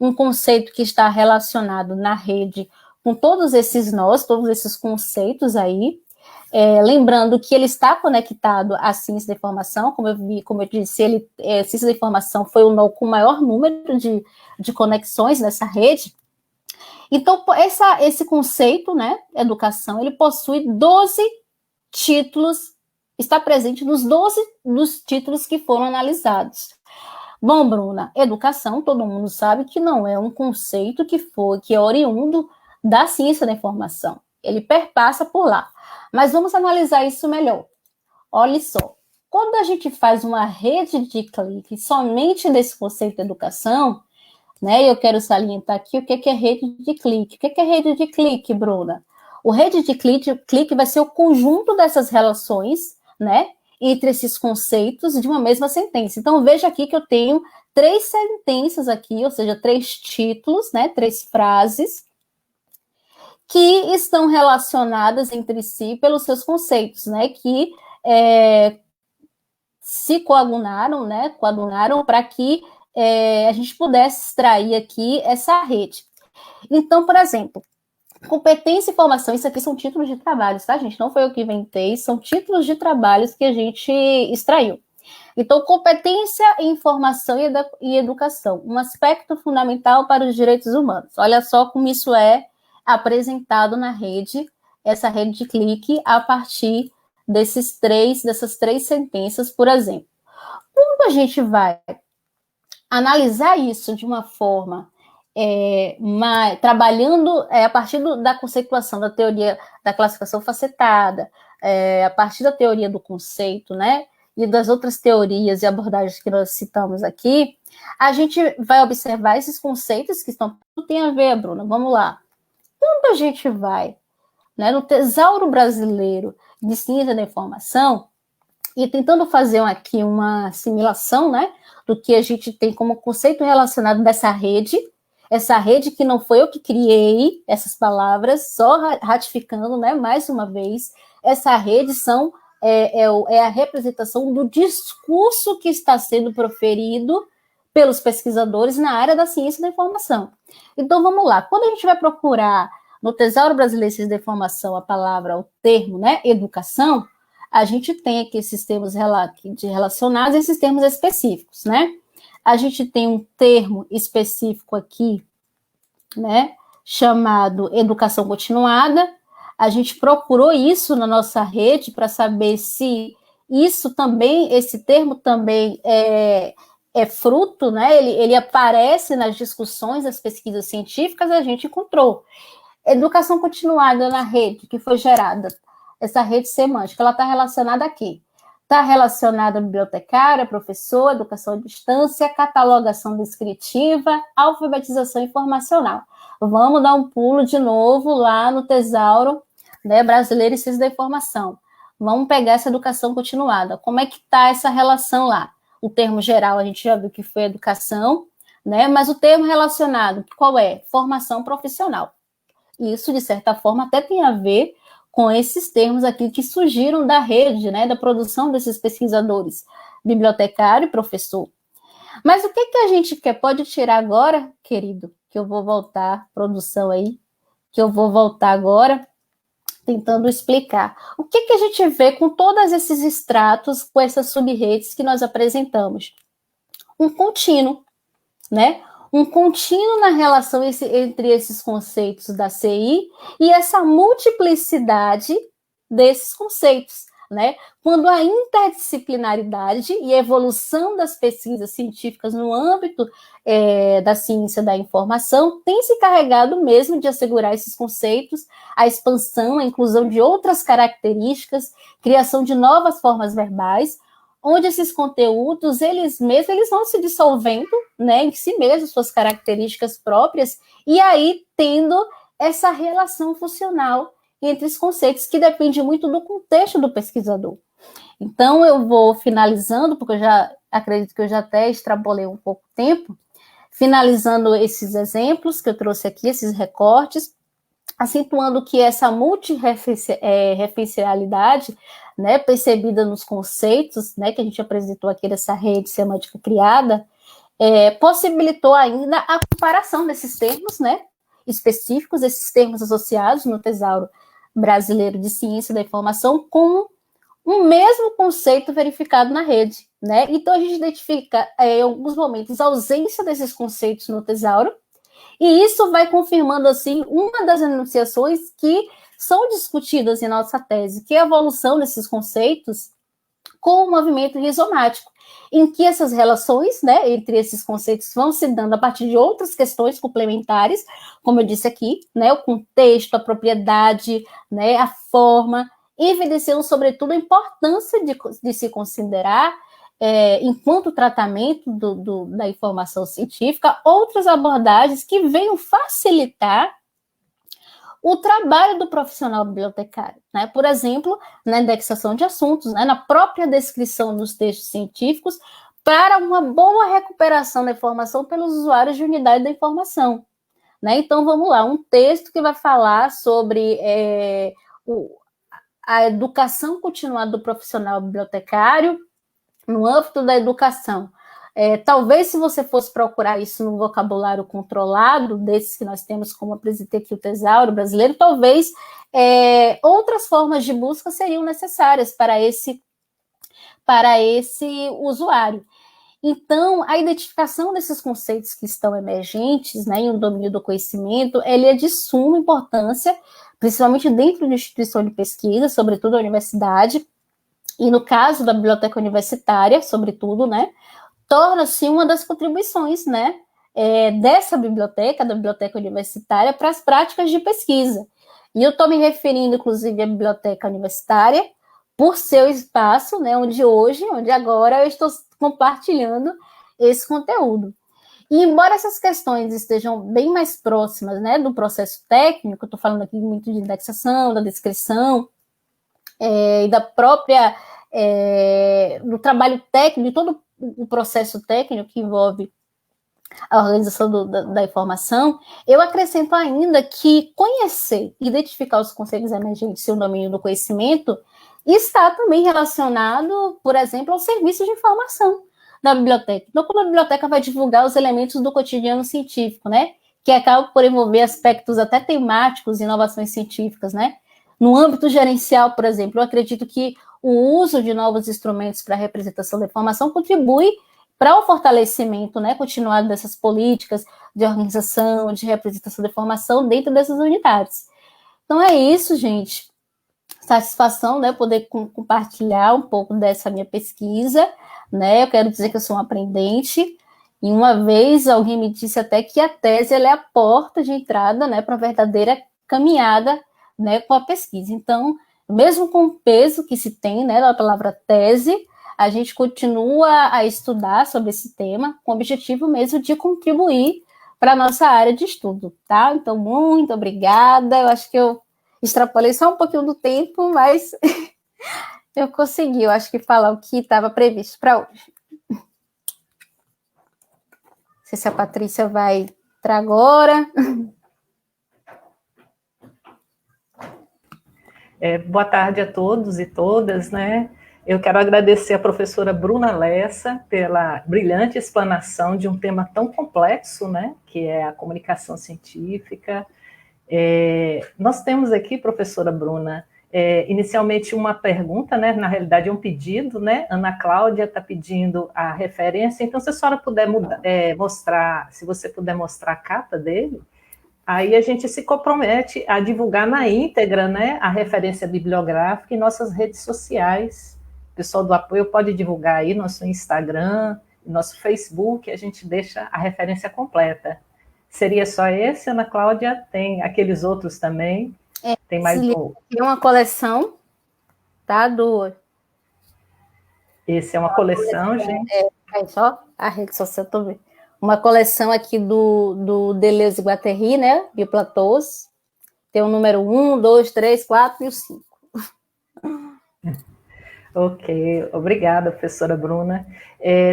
um conceito que está relacionado na rede com todos esses nós, todos esses conceitos aí, lembrando que ele está conectado à ciência da informação, como eu disse, ciência da informação foi o nó com o maior número de conexões nessa rede. Então, esse conceito, né, educação, ele possui 12 títulos, está presente nos 12 dos títulos que foram analisados. Bom, Bruna, educação, todo mundo sabe que não é um conceito que é oriundo da ciência da informação. Ele perpassa por lá. Mas vamos analisar isso melhor. Olha só, quando a gente faz uma rede de clique somente desse conceito de educação, né, eu quero salientar aqui o que é rede de clique. O que é rede de clique, Bruna? O rede de clique vai ser o conjunto dessas relações, né, entre esses conceitos de uma mesma sentença. Então, veja aqui que eu tenho 3 sentenças aqui, ou seja, 3 títulos, né, 3 frases, que estão relacionadas entre si pelos seus conceitos, né, que se coadunaram, né, para que a gente pudesse extrair aqui essa rede. Então, por exemplo, competência e formação, isso aqui são títulos de trabalhos, tá, gente? Não foi eu que inventei, são títulos de trabalhos que a gente extraiu. Então, competência em formação e educação, um aspecto fundamental para os direitos humanos. Olha só como isso é apresentado na rede, essa rede de clique, a partir dessas três sentenças, por exemplo. Quando a gente vai analisar isso de uma forma trabalhando a partir da conceituação da teoria da classificação facetada, a partir da teoria do conceito, né, e das outras teorias e abordagens que nós citamos aqui, a gente vai observar esses conceitos que estão... Tudo tem a ver, Bruna, vamos lá. Quando a gente vai, né, no Tesouro Brasileiro de Ciência da Informação, e tentando fazer aqui uma assimilação, né, do que a gente tem como conceito relacionado dessa rede, essa rede que não foi eu que criei essas palavras, só ratificando, né, mais uma vez, essa rede é a representação do discurso que está sendo proferido pelos pesquisadores na área da ciência da informação. Então, vamos lá. Quando a gente vai procurar no Tesouro Brasileiro de Ciência da Informação a palavra, o termo, né, educação, a gente tem aqui esses termos relacionados, esses termos específicos, né? A gente tem um termo específico aqui, né, chamado educação continuada. A gente procurou isso na nossa rede para saber se isso também, esse termo também é fruto, né? Ele aparece nas discussões das pesquisas científicas, a gente encontrou. Educação continuada na rede que foi gerada, essa rede semântica, ela está relacionada a quê? Está relacionada a bibliotecária, professor, educação à distância, catalogação descritiva, alfabetização informacional. Vamos dar um pulo de novo lá no Tesouro, né, Brasileiro em Ciência da Informação. Vamos pegar essa educação continuada. Como é que está essa relação lá? O termo geral a gente já viu que foi educação, né? Mas o termo relacionado, qual é? Formação profissional. Isso, de certa forma, até tem a ver com esses termos aqui que surgiram da rede, né, da produção desses pesquisadores, bibliotecário e professor. Mas o que a gente pode tirar agora, querido? Que eu vou voltar, produção aí, que eu vou voltar agora, tentando explicar. O que a gente vê com todos esses extratos, com essas sub-redes que nós apresentamos? Um contínuo, né? Um contínuo na relação entre esses conceitos da CI e essa multiplicidade desses conceitos, né? Quando a interdisciplinaridade e a evolução das pesquisas científicas no âmbito da ciência da informação tem se encarregado mesmo de assegurar esses conceitos, a expansão, a inclusão de outras características, criação de novas formas verbais, onde esses conteúdos, eles vão se dissolvendo, né, em si mesmos, suas características próprias, e aí tendo essa relação funcional entre os conceitos, que depende muito do contexto do pesquisador. Então, eu vou finalizando, porque eu já acredito que eu já até extrapolei um pouco o tempo, finalizando esses exemplos que eu trouxe aqui, esses recortes, acentuando que essa multireferencialidade, né, percebida nos conceitos, né, que a gente apresentou aqui dessa rede semântica criada, possibilitou ainda a comparação desses termos, né, específicos, esses termos associados no Tesouro Brasileiro de Ciência da Informação com um mesmo conceito verificado na rede, né? Então a gente identifica em alguns momentos a ausência desses conceitos no Tesouro, e isso vai confirmando, assim, uma das enunciações que são discutidas em nossa tese, que é a evolução desses conceitos com o movimento rizomático, em que essas relações, né, entre esses conceitos vão se dando a partir de outras questões complementares, como eu disse aqui, né, o contexto, a propriedade, né, a forma, evidenciando, sobretudo, a importância de se considerar enquanto tratamento da informação científica, outras abordagens que venham facilitar o trabalho do profissional bibliotecário, né? Por exemplo, na indexação de assuntos, né? Na própria descrição dos textos científicos, para uma boa recuperação da informação pelos usuários de unidade da informação, né? Então, vamos lá, um texto que vai falar sobre a educação continuada do profissional bibliotecário, no âmbito da educação. Talvez, se você fosse procurar isso no vocabulário controlado, desses que nós temos, como apresentei aqui o Tesouro Brasileiro, talvez outras formas de busca seriam necessárias para esse usuário. Então, a identificação desses conceitos que estão emergentes, né, em um domínio do conhecimento, ele é de suma importância, principalmente dentro de instituição de pesquisa, sobretudo a universidade, e no caso da biblioteca universitária, sobretudo, né, torna-se uma das contribuições, né, dessa biblioteca, da biblioteca universitária, para as práticas de pesquisa. E eu estou me referindo, inclusive, à biblioteca universitária, por seu espaço, né, onde agora eu estou compartilhando esse conteúdo. E embora essas questões estejam bem mais próximas, né, do processo técnico, estou falando aqui muito de indexação, da descrição, e da própria, do trabalho técnico, de todo o processo técnico que envolve a organização da informação, eu acrescento ainda que conhecer, identificar os conceitos emergentes e o domínio do conhecimento está também relacionado, por exemplo, ao serviço de informação da biblioteca. Então, como a biblioteca vai divulgar os elementos do cotidiano científico, né, que acabam por envolver aspectos até temáticos e inovações científicas, né? No âmbito gerencial, por exemplo, eu acredito que o uso de novos instrumentos para a representação da informação contribui para o fortalecimento, né, continuado dessas políticas de organização, de representação da informação dentro dessas unidades. Então é isso, gente. Satisfação, né, poder compartilhar um pouco dessa minha pesquisa, né? Eu quero dizer que eu sou um aprendente. E uma vez alguém me disse até que a tese ela é a porta de entrada, né, para a verdadeira caminhada, né, com a pesquisa. Então, mesmo com o peso que se tem, né, da palavra tese, a gente continua a estudar sobre esse tema com o objetivo mesmo de contribuir para a nossa área de estudo, tá? Então, muito obrigada. Eu acho que eu extrapolei só um pouquinho do tempo, mas eu consegui, eu acho que falar o que estava previsto para hoje. Não sei se a Patrícia vai entrar agora. Boa tarde a todos e todas, né? Eu quero agradecer a professora Bruna Lessa pela brilhante explanação de um tema tão complexo, né? Que é a comunicação científica. Nós temos aqui, professora Bruna, inicialmente uma pergunta, né? Na realidade é um pedido, né? Ana Cláudia está pedindo a referência, então se a senhora puder mostrar, se você puder mostrar a capa dele, aí a gente se compromete a divulgar na íntegra, né, a referência bibliográfica em nossas redes sociais. O pessoal do apoio pode divulgar aí nosso Instagram, nosso Facebook, a gente deixa a referência completa. Seria só esse, Ana Cláudia? Tem aqueles outros também? Tem mais um? É uma coleção, tá? Esse é uma coleção, gente. Aí só a rede social também. Uma coleção aqui do Deleuze-Guattari, né? Bioplatos. Tem o número 1, 2, 3, 4 e o 5. Ok, obrigada, professora Bruna.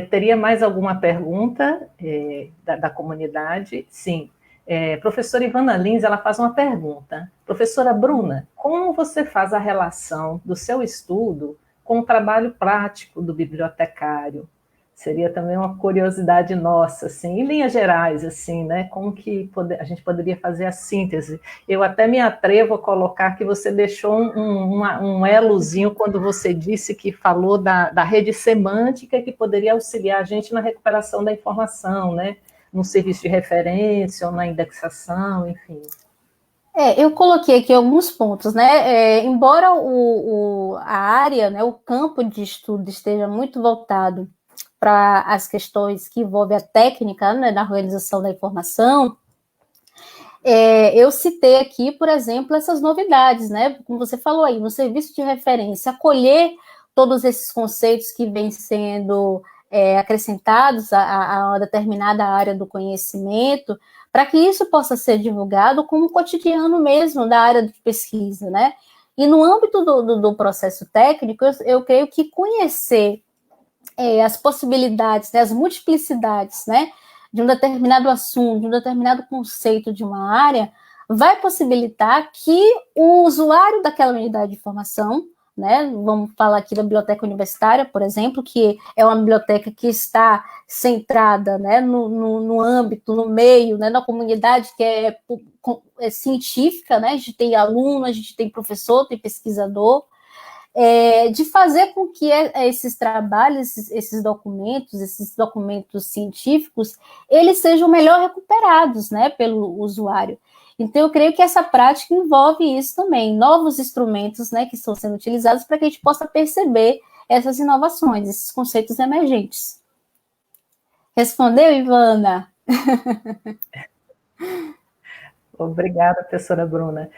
Teria mais alguma pergunta da comunidade? Sim. Professora Ivana Lins, ela faz uma pergunta. Professora Bruna, como você faz a relação do seu estudo com o trabalho prático do bibliotecário? Seria também uma curiosidade nossa, assim, em linhas gerais, assim, né? Como que a gente poderia fazer a síntese? Eu até me atrevo a colocar que você deixou um elozinho quando você disse que falou da rede semântica que poderia auxiliar a gente na recuperação da informação, né? No serviço de referência ou na indexação, enfim. Eu coloquei aqui alguns pontos, né? Embora a área, né, o campo de estudo esteja muito voltado para as questões que envolvem a técnica, né, na organização da informação, eu citei aqui, por exemplo, essas novidades, né? Como você falou aí, no serviço de referência, acolher todos esses conceitos que vêm sendo acrescentados a uma determinada área do conhecimento, para que isso possa ser divulgado como cotidiano mesmo da área de pesquisa, né? E no âmbito do processo técnico, eu creio que conhecer as possibilidades, né, as multiplicidades, né, de um determinado assunto, de um determinado conceito de uma área, vai possibilitar que o usuário daquela unidade de informação, né, vamos falar aqui da biblioteca universitária, por exemplo, que é uma biblioteca que está centrada, né, no âmbito, no meio, né, na comunidade que é científica, né, a gente tem aluno, a gente tem professor, tem pesquisador, de fazer com que esses trabalhos, esses documentos científicos, eles sejam melhor recuperados, né, pelo usuário. Então, eu creio que essa prática envolve isso também, novos instrumentos, né, que estão sendo utilizados para que a gente possa perceber essas inovações, esses conceitos emergentes. Respondeu, Ivana? Obrigada, professora Bruna.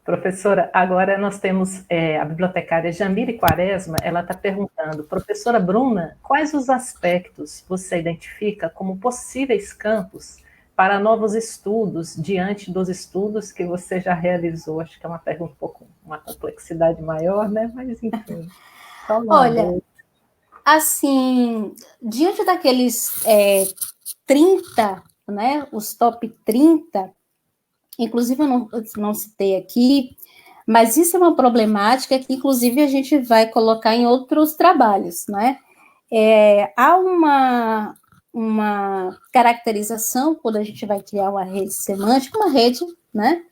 Professora, agora nós temos a bibliotecária Jamile Quaresma, ela está perguntando, professora Bruna, quais os aspectos você identifica como possíveis campos para novos estudos, diante dos estudos que você já realizou? Acho que é uma pergunta um pouco, uma complexidade maior, né? Mas, enfim, Olha, assim, diante daqueles 30, né, os top 30, inclusive eu não citei aqui, mas isso é uma problemática que, inclusive, a gente vai colocar em outros trabalhos, né? Há uma caracterização, quando a gente vai criar uma rede semântica, uma rede, né?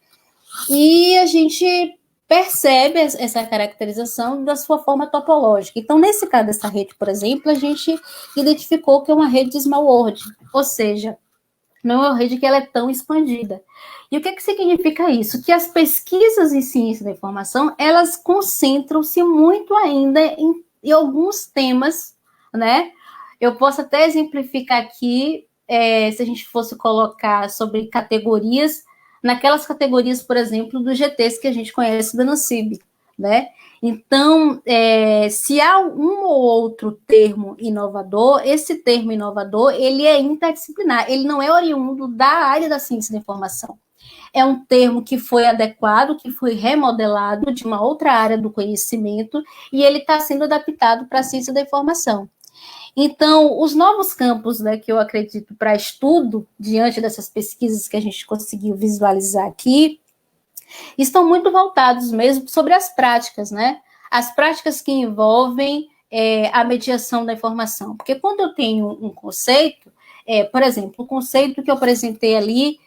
E a gente percebe essa caracterização da sua forma topológica. Então, nesse caso dessa rede, por exemplo, a gente identificou que é uma rede de small world, ou seja, não é uma rede que ela é tão expandida. E o que significa isso? Que as pesquisas em ciência da informação, elas concentram-se muito ainda em alguns temas, né? Eu posso até exemplificar aqui, se a gente fosse colocar sobre categorias, naquelas categorias, por exemplo, dos GTs que a gente conhece da NANCIB, né? Então, se há um ou outro termo inovador, esse termo inovador, ele é interdisciplinar, ele não é oriundo da área da ciência da informação. É um termo que foi adequado, que foi remodelado de uma outra área do conhecimento, e ele está sendo adaptado para a ciência da informação. Então, os novos campos, né, que eu acredito para estudo, diante dessas pesquisas que a gente conseguiu visualizar aqui, estão muito voltados mesmo sobre as práticas, né? As práticas que envolvem a mediação da informação. Porque quando eu tenho um conceito, por exemplo, o conceito que eu apresentei ali,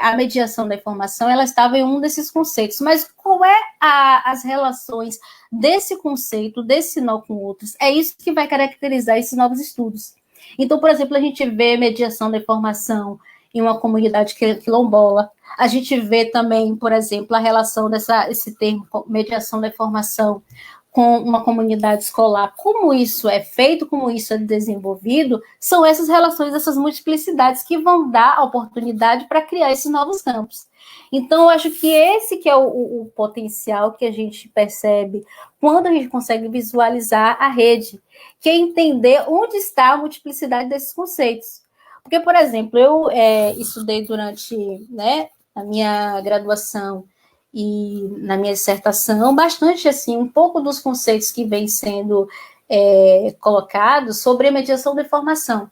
a mediação da informação, ela estava em um desses conceitos. Mas qual é as relações desse conceito, desse nó com outros? É isso que vai caracterizar esses novos estudos. Então, por exemplo, a gente vê mediação da informação em uma comunidade quilombola. A gente vê também, por exemplo, a relação desse termo, mediação da informação, com uma comunidade escolar. Como isso é feito, como isso é desenvolvido, são essas relações, essas multiplicidades que vão dar a oportunidade para criar esses novos campos. Então, eu acho que esse que é o potencial que a gente percebe quando a gente consegue visualizar a rede, que é entender onde está a multiplicidade desses conceitos. Porque, por exemplo, eu estudei durante, né, a minha graduação e na minha dissertação bastante, assim, um pouco dos conceitos que vêm sendo colocados sobre a mediação da informação.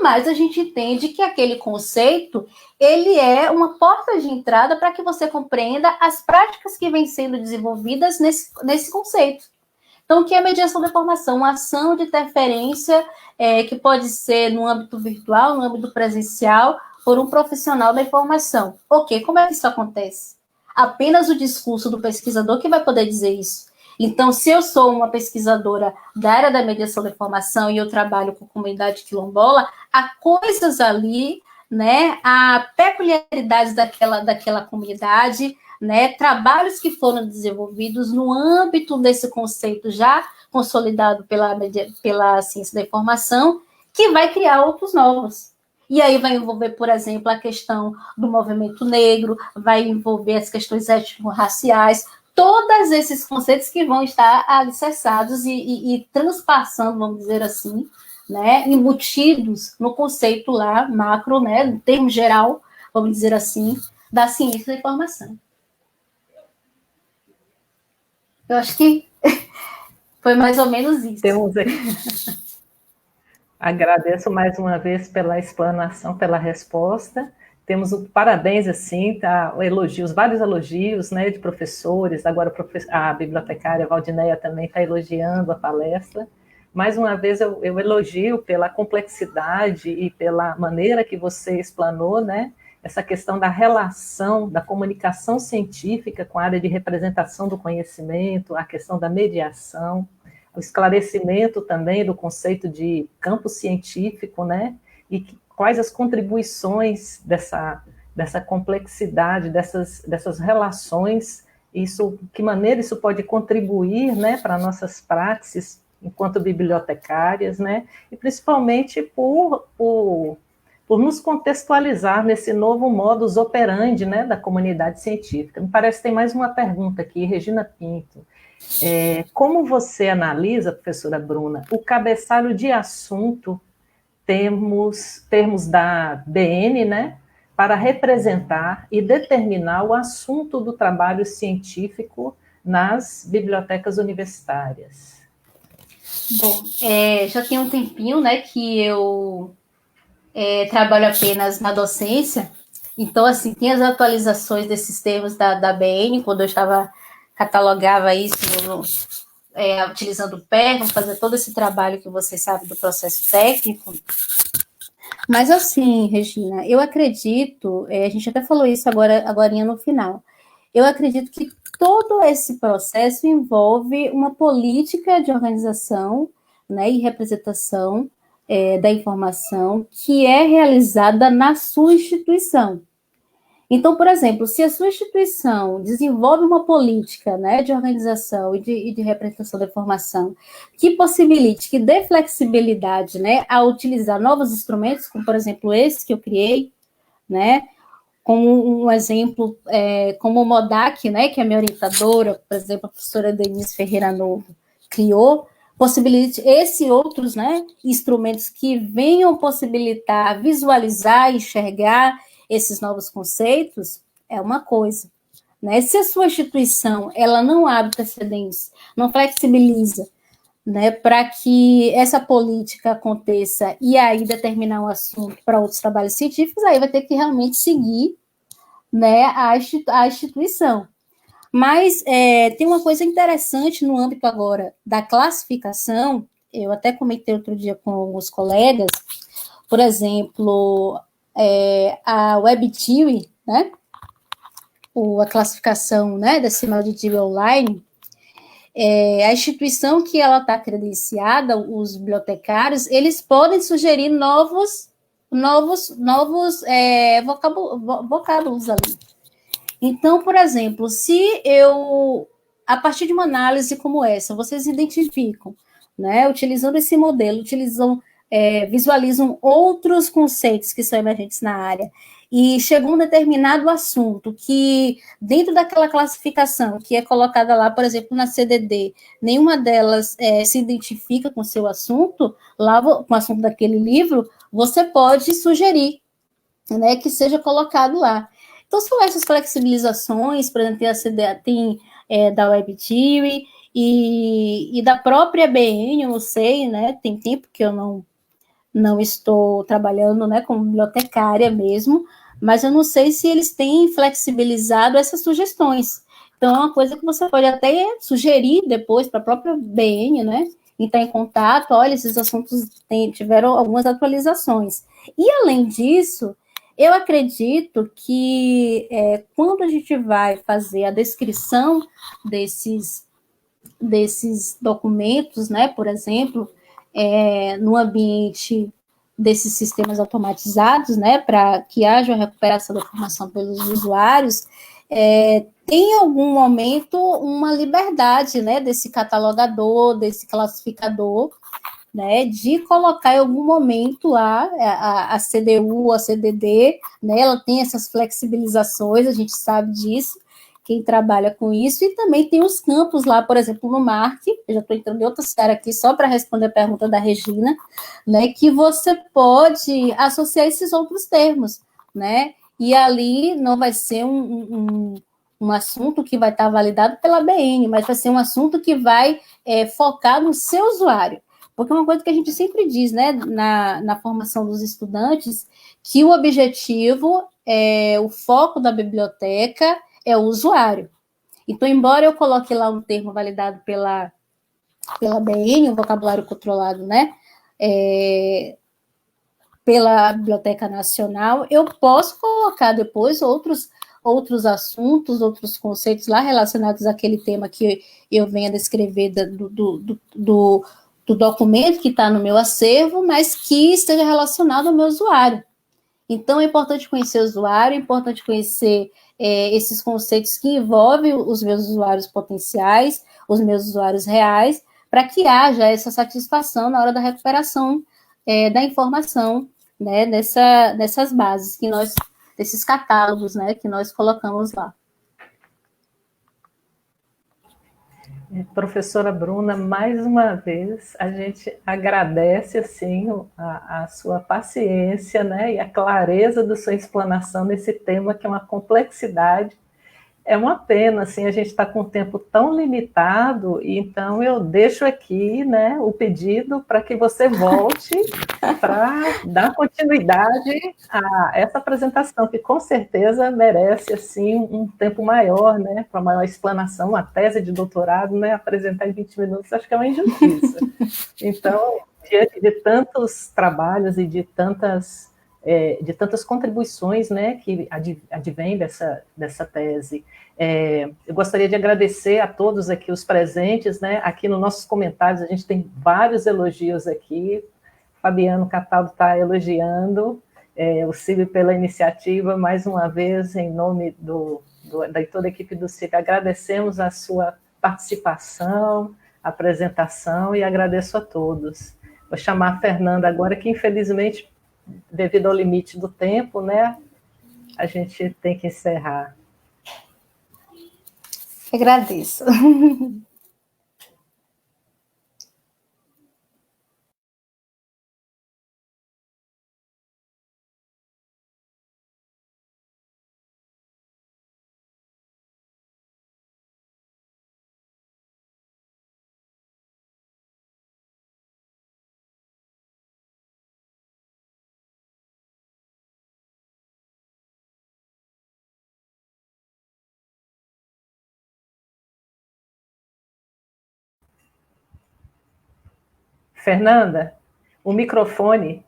Mas a gente entende que aquele conceito, ele é uma porta de entrada para que você compreenda as práticas que vêm sendo desenvolvidas nesse conceito. Então, o que é mediação da informação? Uma ação de interferência que pode ser no âmbito virtual, no âmbito presencial, por um profissional da informação. Ok, como é que isso acontece? Apenas o discurso do pesquisador que vai poder dizer isso. Então, se eu sou uma pesquisadora da área da mediação da informação e eu trabalho com comunidade quilombola, há coisas ali, né, há peculiaridades daquela comunidade, né, trabalhos que foram desenvolvidos no âmbito desse conceito já consolidado pela ciência da informação, que vai criar outros novos. E aí vai envolver, por exemplo, a questão do movimento negro, vai envolver as questões étnico-raciais, todos esses conceitos que vão estar alicerçados e transpassando, vamos dizer assim, né, embutidos no conceito lá, macro, né, no termo geral, vamos dizer assim, da ciência da informação. Eu acho que foi mais ou menos isso. Temos aqui. Agradeço mais uma vez pela explanação, pela resposta. Temos parabéns, assim, tá? Elogios, vários elogios, né, de professores. Agora a bibliotecária Valdineia também está elogiando a palestra. Mais uma vez eu elogio pela complexidade e pela maneira que você explanou, né, essa questão da relação da comunicação científica com a área de representação do conhecimento, a questão da mediação, o esclarecimento também do conceito de campo científico, né, e quais as contribuições dessa complexidade, dessas relações, que maneira isso pode contribuir, né, para nossas praxes enquanto bibliotecárias, né, e principalmente por por nos contextualizar nesse novo modus operandi, né, da comunidade científica. Me parece que tem mais uma pergunta aqui, Regina Pinto. Como você analisa, professora Bruna, o cabeçalho de assunto, termos da BN, né, para representar e determinar o assunto do trabalho científico nas bibliotecas universitárias? Bom, já tem um tempinho, né, que eu trabalho apenas na docência, então, assim, tem as atualizações desses termos da BN, quando eu catalogava isso utilizando o PER, vamos fazer todo esse trabalho que você sabe do processo técnico. Mas, assim, Regina, eu acredito, a gente até falou isso agorinha no final, eu acredito que todo esse processo envolve uma política de organização, né, e representação da informação que é realizada na sua instituição. Então, por exemplo, se a sua instituição desenvolve uma política, né, de organização e de representação da informação que possibilite, que dê flexibilidade, né, a utilizar novos instrumentos, como, por exemplo, esse que eu criei, né, como um exemplo, como o MODAC, né, que é a minha orientadora, por exemplo, a professora Denise Ferreira Novo, criou, possibilite esses outros, né, instrumentos que venham possibilitar visualizar, enxergar esses novos conceitos, é uma coisa. Né? Se a sua instituição ela não abre precedentes, não flexibiliza, né, para que essa política aconteça e aí determinar um assunto para outros trabalhos científicos, aí vai ter que realmente seguir, né, a instituição. Mas tem uma coisa interessante no âmbito agora da classificação, eu até comentei outro dia com alguns colegas, por exemplo, a WebTIRI, né, a classificação, né, decimal de Dewey Online, a instituição que ela está credenciada, os bibliotecários, eles podem sugerir novos vocábulos ali. Então, por exemplo, se a partir de uma análise como essa, vocês identificam, né, utilizando esse modelo, visualizam outros conceitos que são emergentes na área, e chegou um determinado assunto que, dentro daquela classificação que é colocada lá, por exemplo, na CDD, nenhuma delas se identifica com o seu assunto, lá, com o assunto daquele livro, você pode sugerir, né, que seja colocado lá. Então, são essas flexibilizações, por exemplo, tem da WebTIRI e da própria BN, eu não sei, né, tem tempo que eu não estou trabalhando, né, como bibliotecária mesmo, mas eu não sei se eles têm flexibilizado essas sugestões. Então, é uma coisa que você pode até sugerir depois para a própria BN, né, e estar em contato, olha, esses assuntos tiveram algumas atualizações. E, além disso, eu acredito que quando a gente vai fazer a descrição desses documentos, né, por exemplo, no ambiente desses sistemas automatizados, né, para que haja a recuperação da informação pelos usuários, tem em algum momento uma liberdade, né, desse catalogador, desse classificador, né, de colocar em algum momento a CDU, a CDD, né, ela tem essas flexibilizações, a gente sabe disso, quem trabalha com isso, e também tem os campos lá, por exemplo, no MARC, eu já estou entrando em outra série aqui, só para responder a pergunta da Regina, né, que você pode associar esses outros termos, né, e ali não vai ser um assunto que vai estar validado pela BN, mas vai ser um assunto que vai focar no seu usuário. Porque uma coisa que a gente sempre diz, né, na formação dos estudantes, que o objetivo, o foco da biblioteca é o usuário. Então, embora eu coloque lá um termo validado pela BN, um vocabulário controlado, né, pela Biblioteca Nacional, eu posso colocar depois outros assuntos, outros conceitos lá relacionados àquele tema que eu venho a descrever do documento que está no meu acervo, mas que esteja relacionado ao meu usuário. Então, é importante conhecer o usuário, é importante conhecer esses conceitos que envolvem os meus usuários potenciais, os meus usuários reais, para que haja essa satisfação na hora da recuperação da informação né, dessas bases que nós, desses catálogos, né, que nós colocamos lá. Professora Bruna, mais uma vez, a gente agradece assim a sua paciência, né, e a clareza da sua explanação nesse tema que é uma complexidade. É uma pena, assim, a gente está com um tempo tão limitado, e então eu deixo aqui, né, o pedido para que você volte para dar continuidade a essa apresentação, que com certeza merece, assim, um tempo maior, né, para maior explanação, uma tese de doutorado, né, apresentar em 20 minutos, acho que é uma injustiça. Então, diante de tantos trabalhos e de tantas contribuições, né, que advêm dessa tese. Eu gostaria de agradecer a todos aqui os presentes, né, aqui nos nossos comentários a gente tem vários elogios aqui, Fabiano Cataldo está elogiando, o CIB pela iniciativa, mais uma vez, em nome de toda a equipe do CIB, agradecemos a sua participação, apresentação, e agradeço a todos. Vou chamar a Fernanda agora, que infelizmente, devido ao limite do tempo, né, a gente tem que encerrar. Agradeço. Fernanda, o microfone,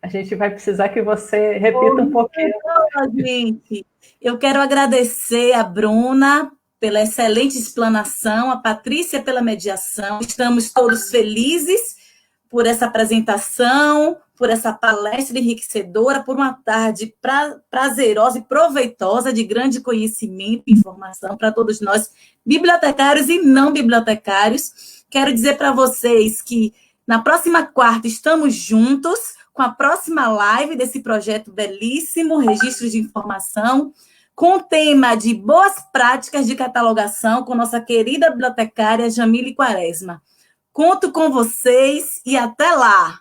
a gente vai precisar que você repita um pouquinho. Gente, eu quero agradecer a Bruna pela excelente explanação, a Patrícia pela mediação. Estamos todos felizes por essa apresentação, por essa palestra enriquecedora, por uma tarde prazerosa e proveitosa de grande conhecimento e informação para todos nós, bibliotecários e não bibliotecários. Quero dizer para vocês que na próxima quarta estamos juntos com a próxima live desse projeto belíssimo, Registros de Informação, com o tema de boas práticas de catalogação com nossa querida bibliotecária Jamile Quaresma. Conto com vocês e até lá!